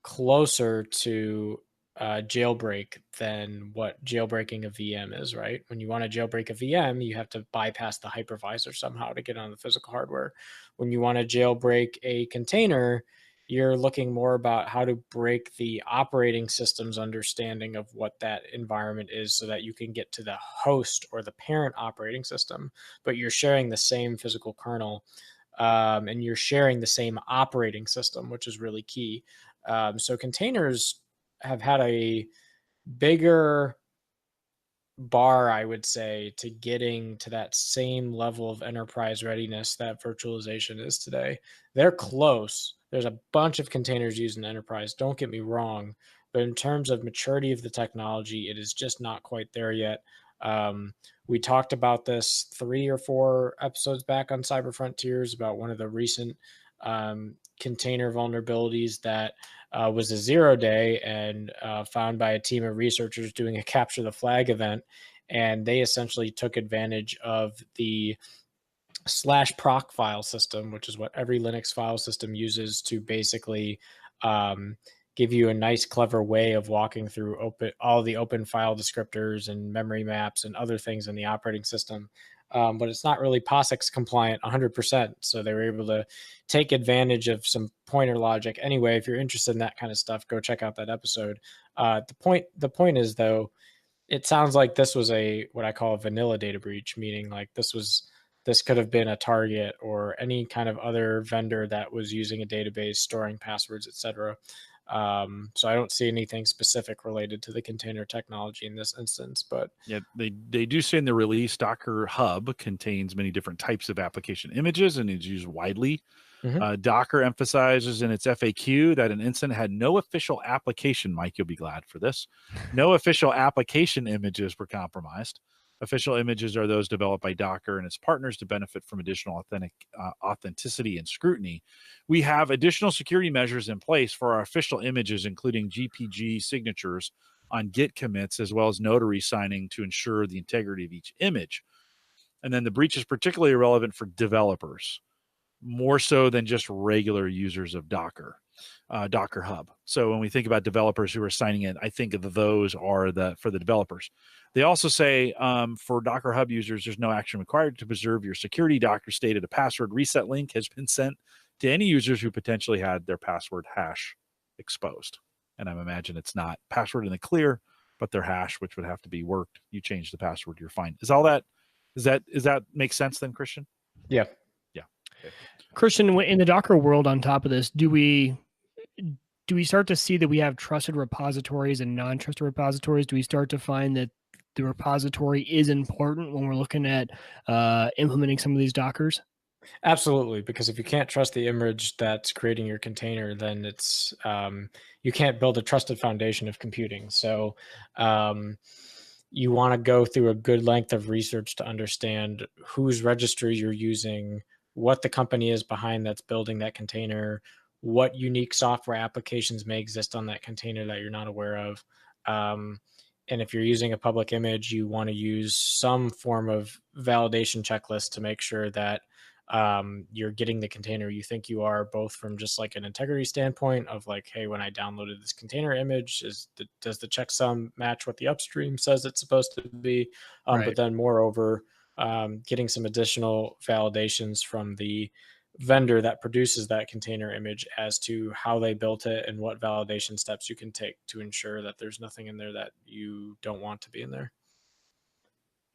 closer to jailbreak than what jailbreaking a VM is, right? When you want to jailbreak a VM, you have to bypass the hypervisor somehow to get on the physical hardware. When you want to jailbreak a container, you're looking more about how to break the operating system's understanding of what that environment is so that you can get to the host or the parent operating system, but you're sharing the same physical kernel and you're sharing the same operating system, which is really key. So containers have had a bigger bar, I would say, to getting to that same level of enterprise readiness that virtualization is today. They're close. There's a bunch of containers used in enterprise, don't get me wrong, but in terms of maturity of the technology, it is just not quite there yet. We talked about this 3 or 4 episodes back on Cyber Frontiers about one of the recent container vulnerabilities that was a 0-day and found by a team of researchers doing a capture the flag event. And they essentially took advantage of the /proc file system, which is what every Linux file system uses to basically give you a nice, clever way of walking through all the open file descriptors and memory maps and other things in the operating system. But it's not really POSIX compliant 100%. So they were able to take advantage of some pointer logic. Anyway, if you're interested in that kind of stuff, go check out that episode. The point is, though, it sounds like this was what I call a vanilla data breach, meaning like this could have been a target or any kind of other vendor that was using a database, storing passwords, etc. So I don't see anything specific related to the container technology in this instance, but yeah, they do say in the release, Docker Hub contains many different types of application images and is used widely. Docker emphasizes in its FAQ that an incident had no official application. Mike, you'll be glad for this. No official application images were compromised. Official images are those developed by Docker and its partners to benefit from additional authenticity and scrutiny. We have additional security measures in place for our official images, including GPG signatures on Git commits, as well as notary signing to ensure the integrity of each image. And then the breach is particularly relevant for developers, more so than just regular users of Docker Hub. So when we think about developers who are signing in, I think of those are for the developers. They also say for Docker Hub users, there's no action required to preserve your security. Docker stated a password reset link has been sent to any users who potentially had their password hash exposed. And I imagine it's not password in the clear, but their hash, which would have to be worked. You change the password, you're fine. Is that make sense then, Christian? Yeah. Yeah. Okay. Christian, in the Docker world, on top of this, do we start to see that we have trusted repositories and non-trusted repositories? Do we start to find that the repository is important when we're looking at implementing some of these Dockers? Absolutely, because if you can't trust the image that's creating your container, then it's you can't build a trusted foundation of computing. So you want to go through a good length of research to understand whose registry you're using, what the company is behind that's building that container, what unique software applications may exist on that container that you're not aware of. And if you're using a public image, you want to use some form of validation checklist to make sure that you're getting the container you think you are, both from just like an integrity standpoint of like, hey, when I downloaded this container image, does the checksum match what the upstream says it's supposed to be? Right. But then moreover, getting some additional validations from the vendor that produces that container image as to how they built it and what validation steps you can take to ensure that there's nothing in there that you don't want to be in there.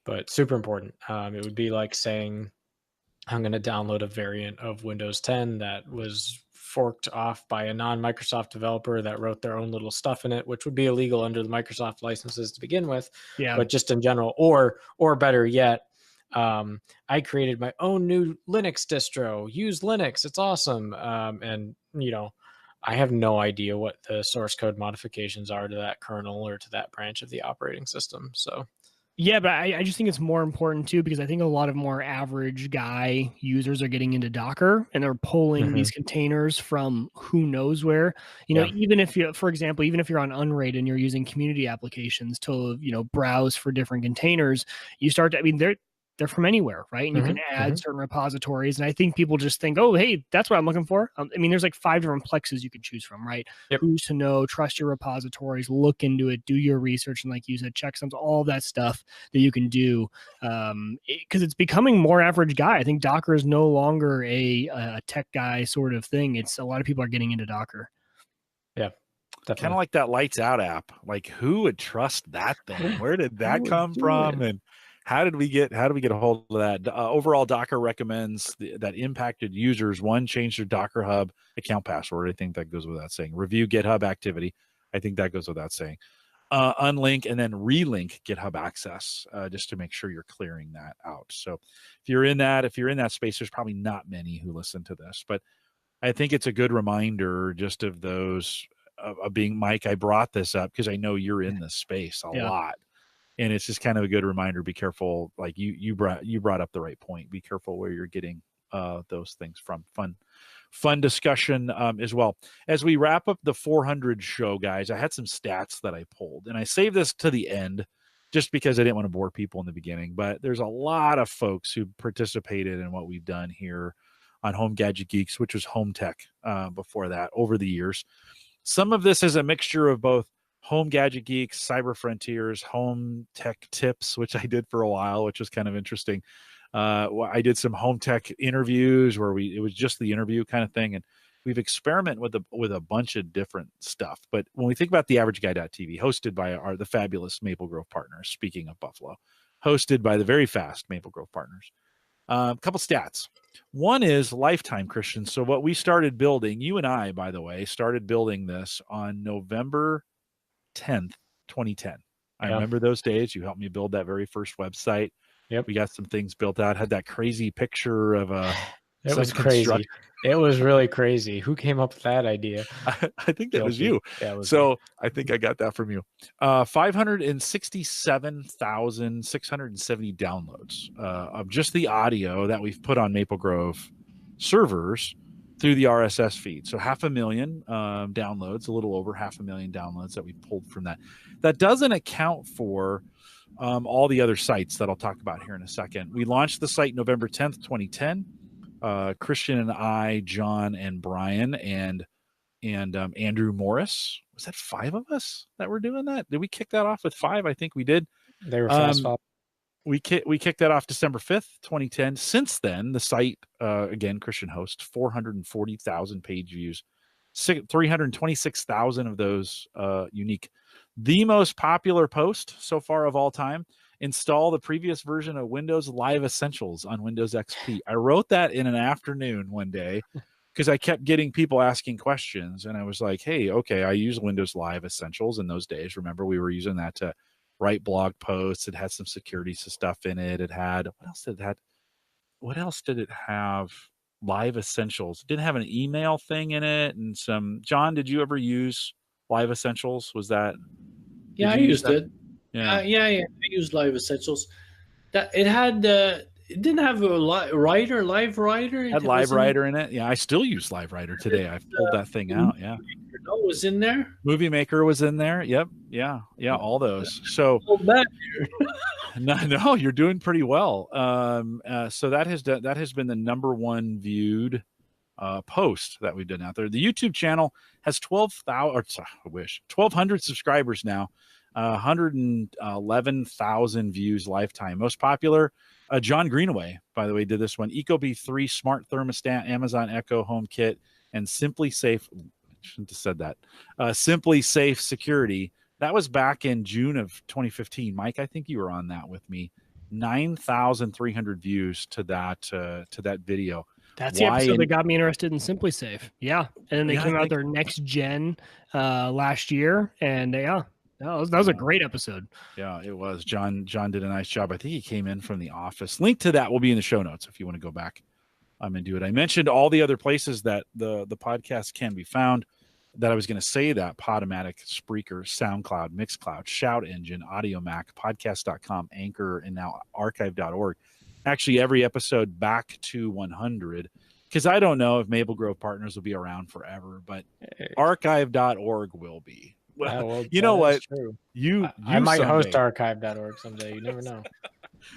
But super important. It would be like saying, I'm going to download a variant of Windows 10 that was forked off by a non-Microsoft developer that wrote their own little stuff in it, which would be illegal under the Microsoft licenses to begin with. Yeah. But just in general, or better yet, I created my own new Linux distro. Use Linux. It's awesome. And, I have no idea what the source code modifications are to that kernel or to that branch of the operating system. So, yeah, but I just think it's more important too, because I think a lot of more average guy users are getting into Docker and they're pulling these containers from who knows where. Even if for example, even if you're on Unraid and you're using community applications to, browse for different containers, you start to, they're from anywhere, right? And you can add certain repositories. And I think people just think, oh, hey, that's what I'm looking for. There's like 5 different plexes you could choose from, right? Yep. Who's to know, trust your repositories, look into it, do your research. And like you said, checksums, all that stuff that you can do. Because it's becoming more average guy. I think Docker is no longer a tech guy sort of thing. It's a lot of people are getting into Docker. Yeah. Kind of like that Lights Out app. Like, who would trust that thing? Where did that come from? And how did we get a hold of that? Overall, Docker recommends that impacted users, one, change their Docker Hub account password. I think that goes without saying. Review GitHub activity. I think that goes without saying. Unlink and then relink GitHub access just to make sure you're clearing that out. So if you're in that space, there's probably not many who listen to this, but I think it's a good reminder just of those of being, Mike, I brought this up because I know you're in this space a lot. And it's just kind of a good reminder. Be careful. Like you brought up the right point. Be careful where you're getting those things from. fun discussion as well. As we wrap up the 400 show, guys, I had some stats that I pulled, and I saved this to the end just because I didn't want to bore people in the beginning. But there's a lot of folks who participated in what we've done here on Home Gadget Geeks, which was Home Tech before that over the years. Some of this is a mixture of both Home Gadget Geeks, Cyber Frontiers, Home Tech Tips, which I did for a while, which was kind of interesting. I did some home tech interviews where it was just the interview kind of thing. And we've experimented with a bunch of different stuff. But when we think about the Average Guy.tv, hosted by the fabulous Maple Grove Partners, speaking of Buffalo, hosted by the very fast Maple Grove Partners, a couple stats. One is lifetime, Christian. So what we started building, you and I, by the way, started building this on November 10th, 2010. I remember those days. You helped me build that very first website. Yep. We got some things built out. Had that crazy picture of it was crazy. It was really crazy. Who came up with that idea? I think that was you. Yeah, so I think I got that from you. 567,670 downloads of just the audio that we've put on Maple Grove servers through the RSS feed. So 500,000 downloads, a little over 500,000 downloads that we pulled from that. That doesn't account for all the other sites that I'll talk about here in a second. We launched the site November 10th, 2010. Christian and I, John and Brian and Andrew Morris. Was that 5 of us that were doing that? Did we kick that off with 5? I think we did. They were fast. We kicked that off December 5th, 2010. Since then, the site, again, Christian hosts, 440,000 page views, 326,000 of those unique. The most popular post so far of all time: install the previous version of Windows Live Essentials on Windows XP. I wrote that in an afternoon one day because I kept getting people asking questions, and I was like, hey, okay, I use Windows Live Essentials in those days. Remember, we were using that to write blog posts. It had some security stuff in it. It had, what else did it have? Live Essentials. It didn't have an email thing in it, and some. John, did you ever use Live Essentials? Was that? Yeah, I used it. Yeah. I used Live Essentials. That it had. It didn't have a live writer. It had Live Writer in it. Yeah, I still use Live Writer today. I've pulled that thing out. Yeah. No, was in there. Movie Maker was in there. Yep. Yeah. All those. So. No, you're doing pretty well. So that has been the number one viewed post that we've done out there. The YouTube channel has 1,200 subscribers now, 111,000 views lifetime. Most popular, John Greenaway, by the way, did this one. Ecobee 3 smart thermostat, Amazon Echo Home Kit, and Simply Safe. I shouldn't have said that. Simply Safe Security. That was back in June of 2015. Mike, I think you were on that with me. 9,300 views to that video. That's the episode that got me interested in Simply Safe. Yeah. And then they came out their next gen last year. And that was a great episode. Yeah, it was. John did a nice job. I think he came in from the office. Link to that will be in the show notes if you want to go back and do it. I mentioned all the other places that the podcast can be found. That I was going to say that: Podomatic, Spreaker, SoundCloud, Mixcloud, Shout Engine, AudioMac, Podcast.com, Anchor, and now Archive.org. Actually, every episode back to 100, because I don't know if Maple Grove Partners will be around forever, but Archive.org will be. Well, you know what? True. I might host Archive.org someday. You never know.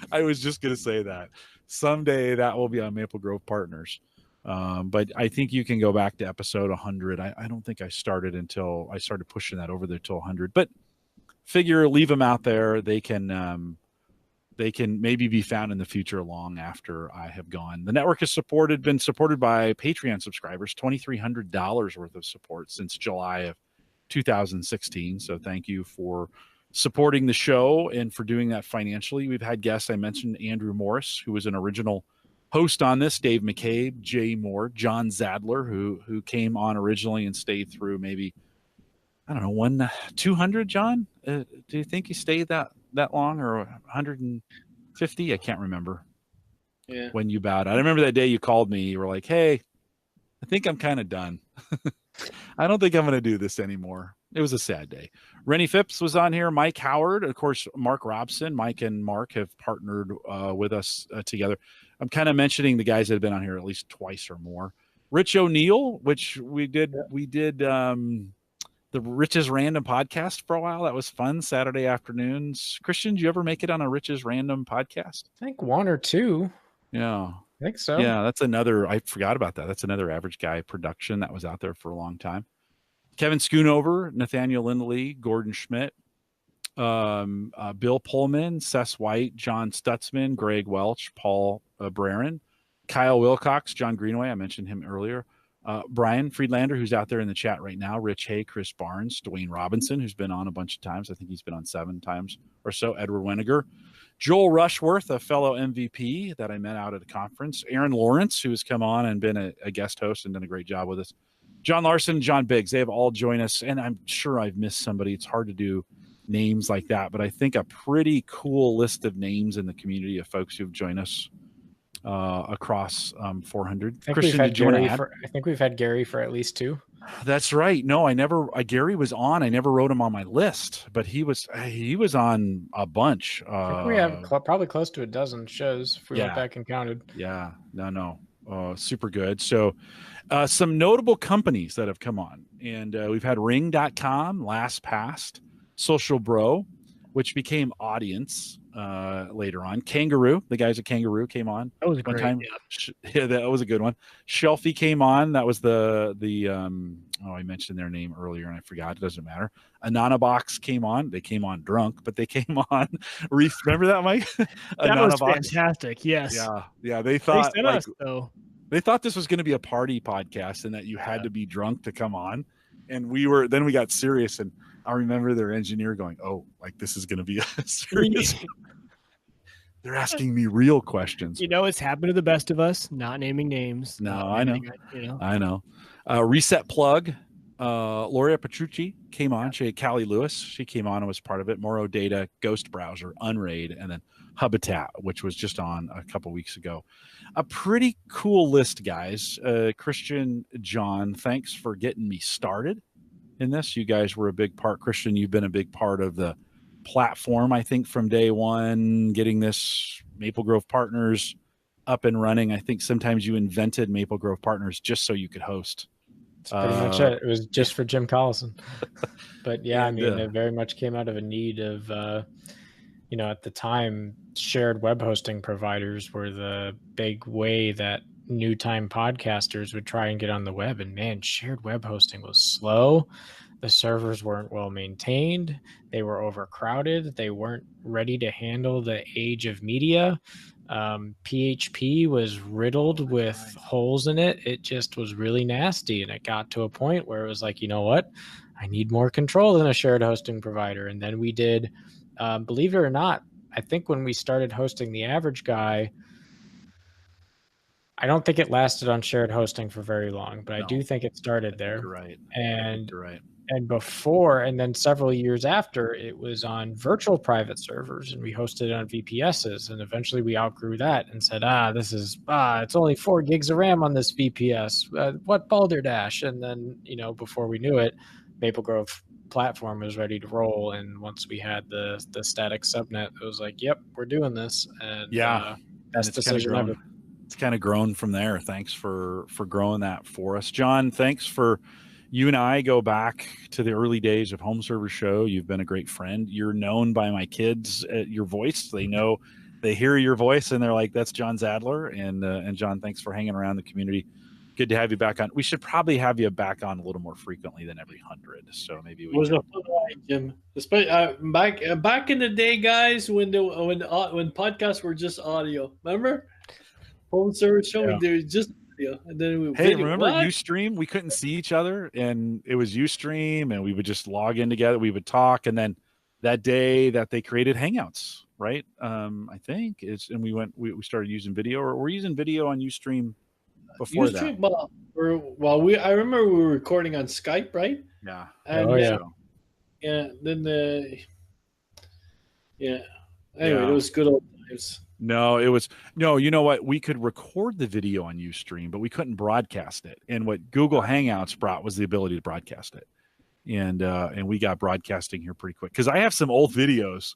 I was just going to say that someday that will be on Maple Grove Partners. But I think you can go back to episode 100. I don't think I started until I started pushing that over there till 100. But leave them out there. They can maybe be found in the future long after I have gone. The network has been supported by Patreon subscribers, $2,300 worth of support since July of 2016. So thank you for supporting the show and for doing that financially. We've had guests. I mentioned Andrew Morris, who was an original host on this, Dave McCabe, Jay Moore, John Zajdler, who came on originally and stayed through maybe, I don't know, 200, John? Do you think he stayed that long, or 150? I can't remember. Yeah. When you bowed out. I remember that day you called me. You were like, hey, I think I'm kind of done. I don't think I'm going to do this anymore. It was a sad day. Rennie Phipps was on here. Mike Howard, of course, Mark Robson. Mike and Mark have partnered with us together. I'm kind of mentioning the guys that have been on here at least twice or more. Rich O'Neill, which we did the Rich's Random podcast for a while. That was fun. Saturday afternoons. Christian, did you ever make it on a Rich's Random podcast? I think one or two. Yeah. I think so. Yeah, that's another, I forgot about that. That's another Average Guy production that was out there for a long time. Kevin Schoonover, Nathaniel Lindley, Gordon Schmidt, Bill Pullman, Sess White, John Stutzman, Greg Welch, Paul Brerin, Kyle Wilcox, John Greenaway, I mentioned him earlier, Brian Friedlander, who's out there in the chat right now, Rich Hay, Chris Barnes, Dwayne Robinson, who's been on a bunch of times. I think he's been on 7 times or so, Edward Weniger, Joel Rushworth, a fellow MVP that I met out at a conference, Aaron Lawrence, who has come on and been a guest host and done a great job with us, John Larson, John Biggs. They have all joined us, and I'm sure I've missed somebody. It's hard to do names like that, but I think a pretty cool list of names in the community of folks who've joined us across 400. Christian, did you want to add? I think we've had Gary for at least 2. That's right. No, I never. Gary was on. I never wrote him on my list, but he was on a bunch. I think we have probably close to a dozen shows if we went back and counted. Yeah. No. Super good. So some notable companies that have come on, and we've had Ring.com, LastPass, Social Bro, which became Audience later on. Kangaroo, the guys at Kangaroo came on. That was a one great time. Yeah, that was a good one. Shelfie came on. That was the I mentioned their name earlier and I forgot. It doesn't matter. Ananabox came on. They came on drunk, but they came on. Remember that, Mike? That was fantastic. Yes. Yeah. They thought they thought this was going to be a party podcast and that you had to be drunk to come on. And then we got serious, and I remember their engineer going, "Oh, like this is going to be a serious." They're asking me real questions. It's happened to the best of us. Not naming names. No, I know. I know. Reset Plug. Loria Petrucci came on. She had Callie Lewis. She came on and was part of it. Moro Data, Ghost Browser, Unraid, and then Habitat, which was just on a couple weeks ago. A pretty cool list, guys. Christian, John, thanks for getting me started in this. You guys were a big part. Christian, you've been a big part of the platform, I think, from day one, getting this Maple Grove Partners up and running. I think sometimes you invented Maple Grove Partners just so you could host. That's pretty much it. It was just for Jim Collison. But it very much came out of a need of, at the time, shared web hosting providers were the big way that new time podcasters would try and get on the web. And man, shared web hosting was slow. The servers weren't well maintained. They were overcrowded. They weren't ready to handle the age of media. PHP was riddled with holes in it. It just was really nasty. And it got to a point where it was like, you know what? I need more control than a shared hosting provider. And then we did, believe it or not, I think when we started hosting The Average Guy, I don't think it lasted on shared hosting for very long, but I do think it started there. You're right. And you're right. And before, and then several years after, it was on virtual private servers, and we hosted it on VPSs. And eventually we outgrew that and said, it's only 4 gigs of RAM on this VPS. What balderdash? And then, before we knew it, Maple Grove platform was ready to roll. And once we had the static subnet, it was like, yep, we're doing this. And best decision ever. It's kind of grown from there. Thanks for growing that for us. John, thanks for you and I go back to the early days of Home Server Show. You've been a great friend. You're known by my kids at your voice. They hear your voice and they're like, that's John Zajdler. And John, thanks for hanging around the community. Good to have you back on. We should probably have you back on a little more frequently than every 100. So maybe we was a fun ride, Jim. Especially back in the day, guys, when podcasts were just audio. Remember? Home Server Show, there was just and then remember Ustream? We couldn't see each other, and it was Ustream, and we would just log in together. We would talk, and then that day that they created Hangouts, right? I think and we started using video, or we're using video on Ustream before Ustream, that. I remember we were recording on Skype, right? Yeah. And, Then Anyway, it was good old times. No, you know what? We could record the video on Ustream, but we couldn't broadcast it. And what Google Hangouts brought was the ability to broadcast it. And we got broadcasting here pretty quick. Because I have some old videos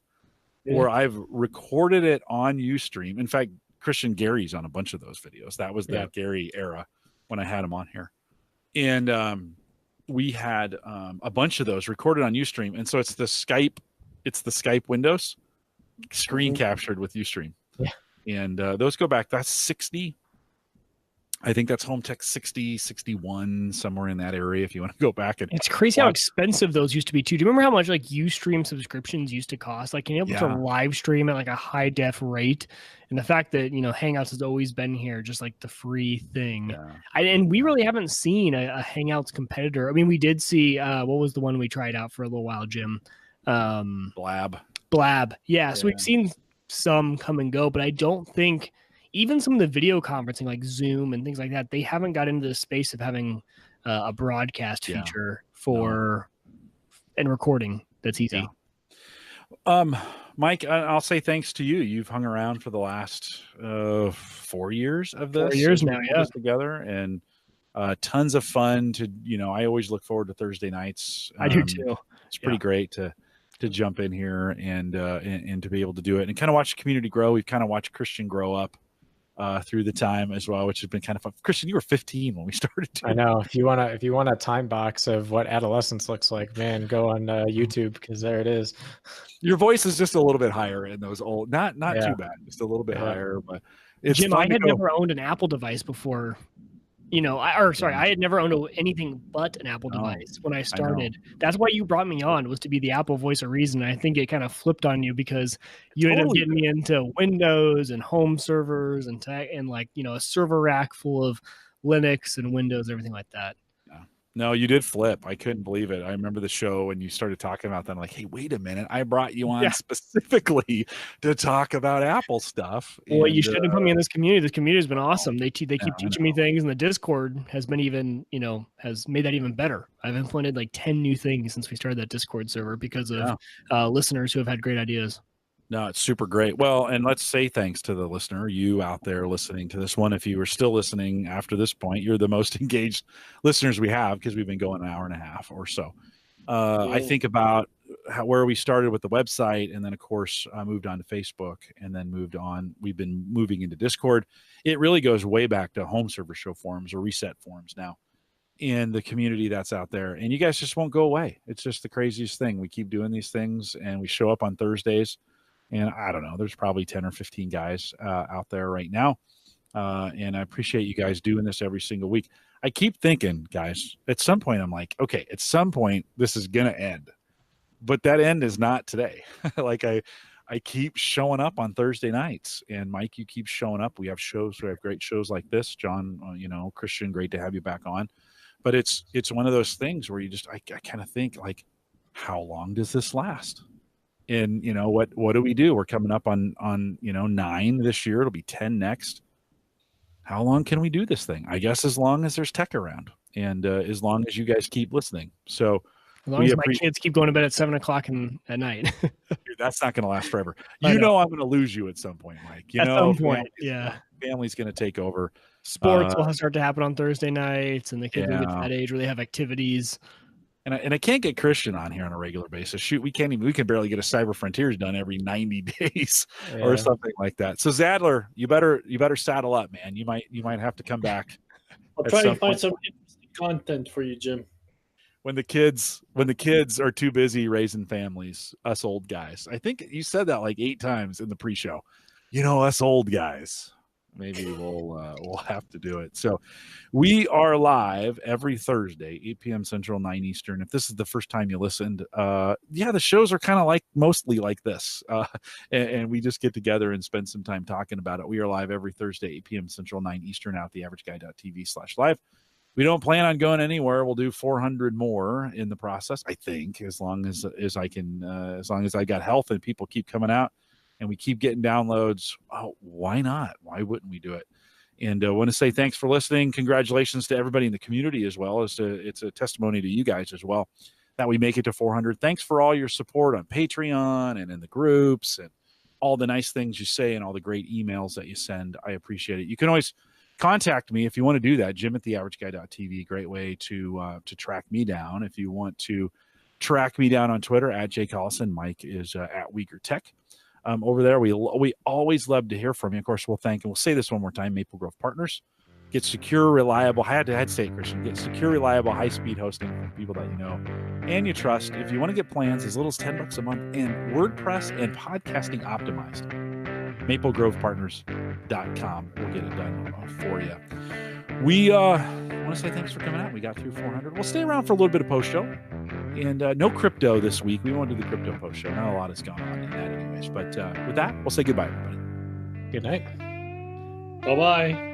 where I've recorded it on Ustream. In fact, Christian Gary's on a bunch of those videos. That was the Gary era when I had him on here. And we had a bunch of those recorded on Ustream. And so it's the Skype windows screen captured with Ustream. Yeah. And those go back, that's 60. I think that's Home Tech 60, 61, somewhere in that area if you want to go back. And it's crazy how expensive those used to be too. Do you remember how much like Ustream subscriptions used to cost? Like being able to live stream at like a high def rate. And the fact that, Hangouts has always been here, just like the free thing. Yeah. And we really haven't seen a Hangouts competitor. I mean, we did see, what was the one we tried out for a little while, Jim? Blab. Yeah. So we've seen some come and go, but I don't think even some of the video conferencing like Zoom and things like that, they haven't got into the space of having a broadcast feature for and recording that's easy. Yeah. Mike, I'll say thanks to you. You've hung around for the last 4 years of this. 4 years now, yeah. Together, and tons of fun to, I always look forward to Thursday nights. I do too. It's pretty great to jump in here and to be able to do it and kind of watch the community grow. We've kind of watched Christian grow up through the time as well, which has been kind of fun. Christian, you were 15 when we started. I know. If you want a time box of what adolescence looks like, man, go on YouTube because there it is. Your voice is just a little bit higher in those old, not too bad, just a little bit higher. But it's Jim, I had never owned an Apple device before. I had never owned anything but an Apple device when I started. That's why you brought me on, was to be the Apple voice of reason. I think it kind of flipped on you because you ended up getting me into Windows and home servers and a server rack full of Linux and Windows, everything like that. No, you did flip. I couldn't believe it. I remember the show when you started talking about that. I'm like, hey, wait a minute. I brought you on specifically to talk about Apple stuff. Well, you should have put me in this community. This community has been awesome. They keep teaching me things, and the Discord has been even, has made that even better. I've implemented like 10 new things since we started that Discord server because of listeners who have had great ideas. No, it's super great. Well, and let's say thanks to the listener, you out there listening to this one. If you were still listening after this point, you're the most engaged listeners we have because we've been going an hour and a half or so. I think about where we started with the website, and then, of course, moved on to Facebook, and then moved on. We've been moving into Discord. It really goes way back to home server show forums or reset forums now in the community that's out there. And you guys just won't go away. It's just the craziest thing. We keep doing these things, and we show up on Thursdays. And I don't know, there's probably 10 or 15 guys out there right now. And I appreciate you guys doing this every single week. I keep thinking, guys, at some point, I'm like, okay, at some point, this is going to end. But that end is not today. Like I keep showing up on Thursday nights. And Mike, you keep showing up. We have shows. We have great shows like this. John, Christian, great to have you back on. But it's one of those things where I kind of think, like, how long does this last? And what do we do? We're coming up on 9 this year. It'll be 10 next. How long can we do this thing? I guess as long as there's tech around, and as long as you guys keep listening. So as long as my kids keep going to bed at 7 o'clock at night. Dude, that's not going to last forever. I'm going to lose you at some point, Mike. At some point, family's going to take over. Sports will start to happen on Thursday nights, and the kids will get to that age where they have activities. And I can't get Christian on here on a regular basis. Shoot, we can barely get a Cyber Frontiers done every 90 days or something like that. So Zajdler, you better saddle up, man. You might have to come back. I'll try to find some interesting content for you, Jim. When the kids are too busy raising families, us old guys. I think you said that like 8 times in the pre-show. Us old guys. Maybe we'll have to do it. So we are live every Thursday, 8 p.m. Central, 9 Eastern. If this is the first time you listened, the shows are kind of mostly like this. And we just get together and spend some time talking about it. We are live every Thursday, 8 p.m. Central, 9 Eastern out at theaverageguy.tv/live. We don't plan on going anywhere. We'll do 400 more in the process, I think, as long as I can, as long as I got health and people keep coming out. And we keep getting downloads. Oh, why not? Why wouldn't we do it? And I want to say thanks for listening. Congratulations to everybody in the community as well. It's a testimony to you guys as well that we make it to 400. Thanks for all your support on Patreon and in the groups and all the nice things you say and all the great emails that you send. I appreciate it. You can always contact me if you want to do that. Jim at theaverageguy.tv. Great way to track me down. If you want to track me down on Twitter at Collison. Mike is at Wieger Tech. Over there, we always love to hear from you. Of course, we'll say this one more time, Maple Grove Partners. Get secure, reliable, I had to say it, Christian, get secure, reliable, high-speed hosting from people that you know and you trust. If you want to get plans as little as $10 a month and WordPress and podcasting optimized, maplegrovepartners.com will get it done for you. We want to say thanks for coming out. We got through 400. We'll stay around for a little bit of post-show. And no crypto this week. We won't do the crypto post-show. Not a lot has gone on in that anyways. But with that, we'll say goodbye, everybody. Good night. Bye-bye.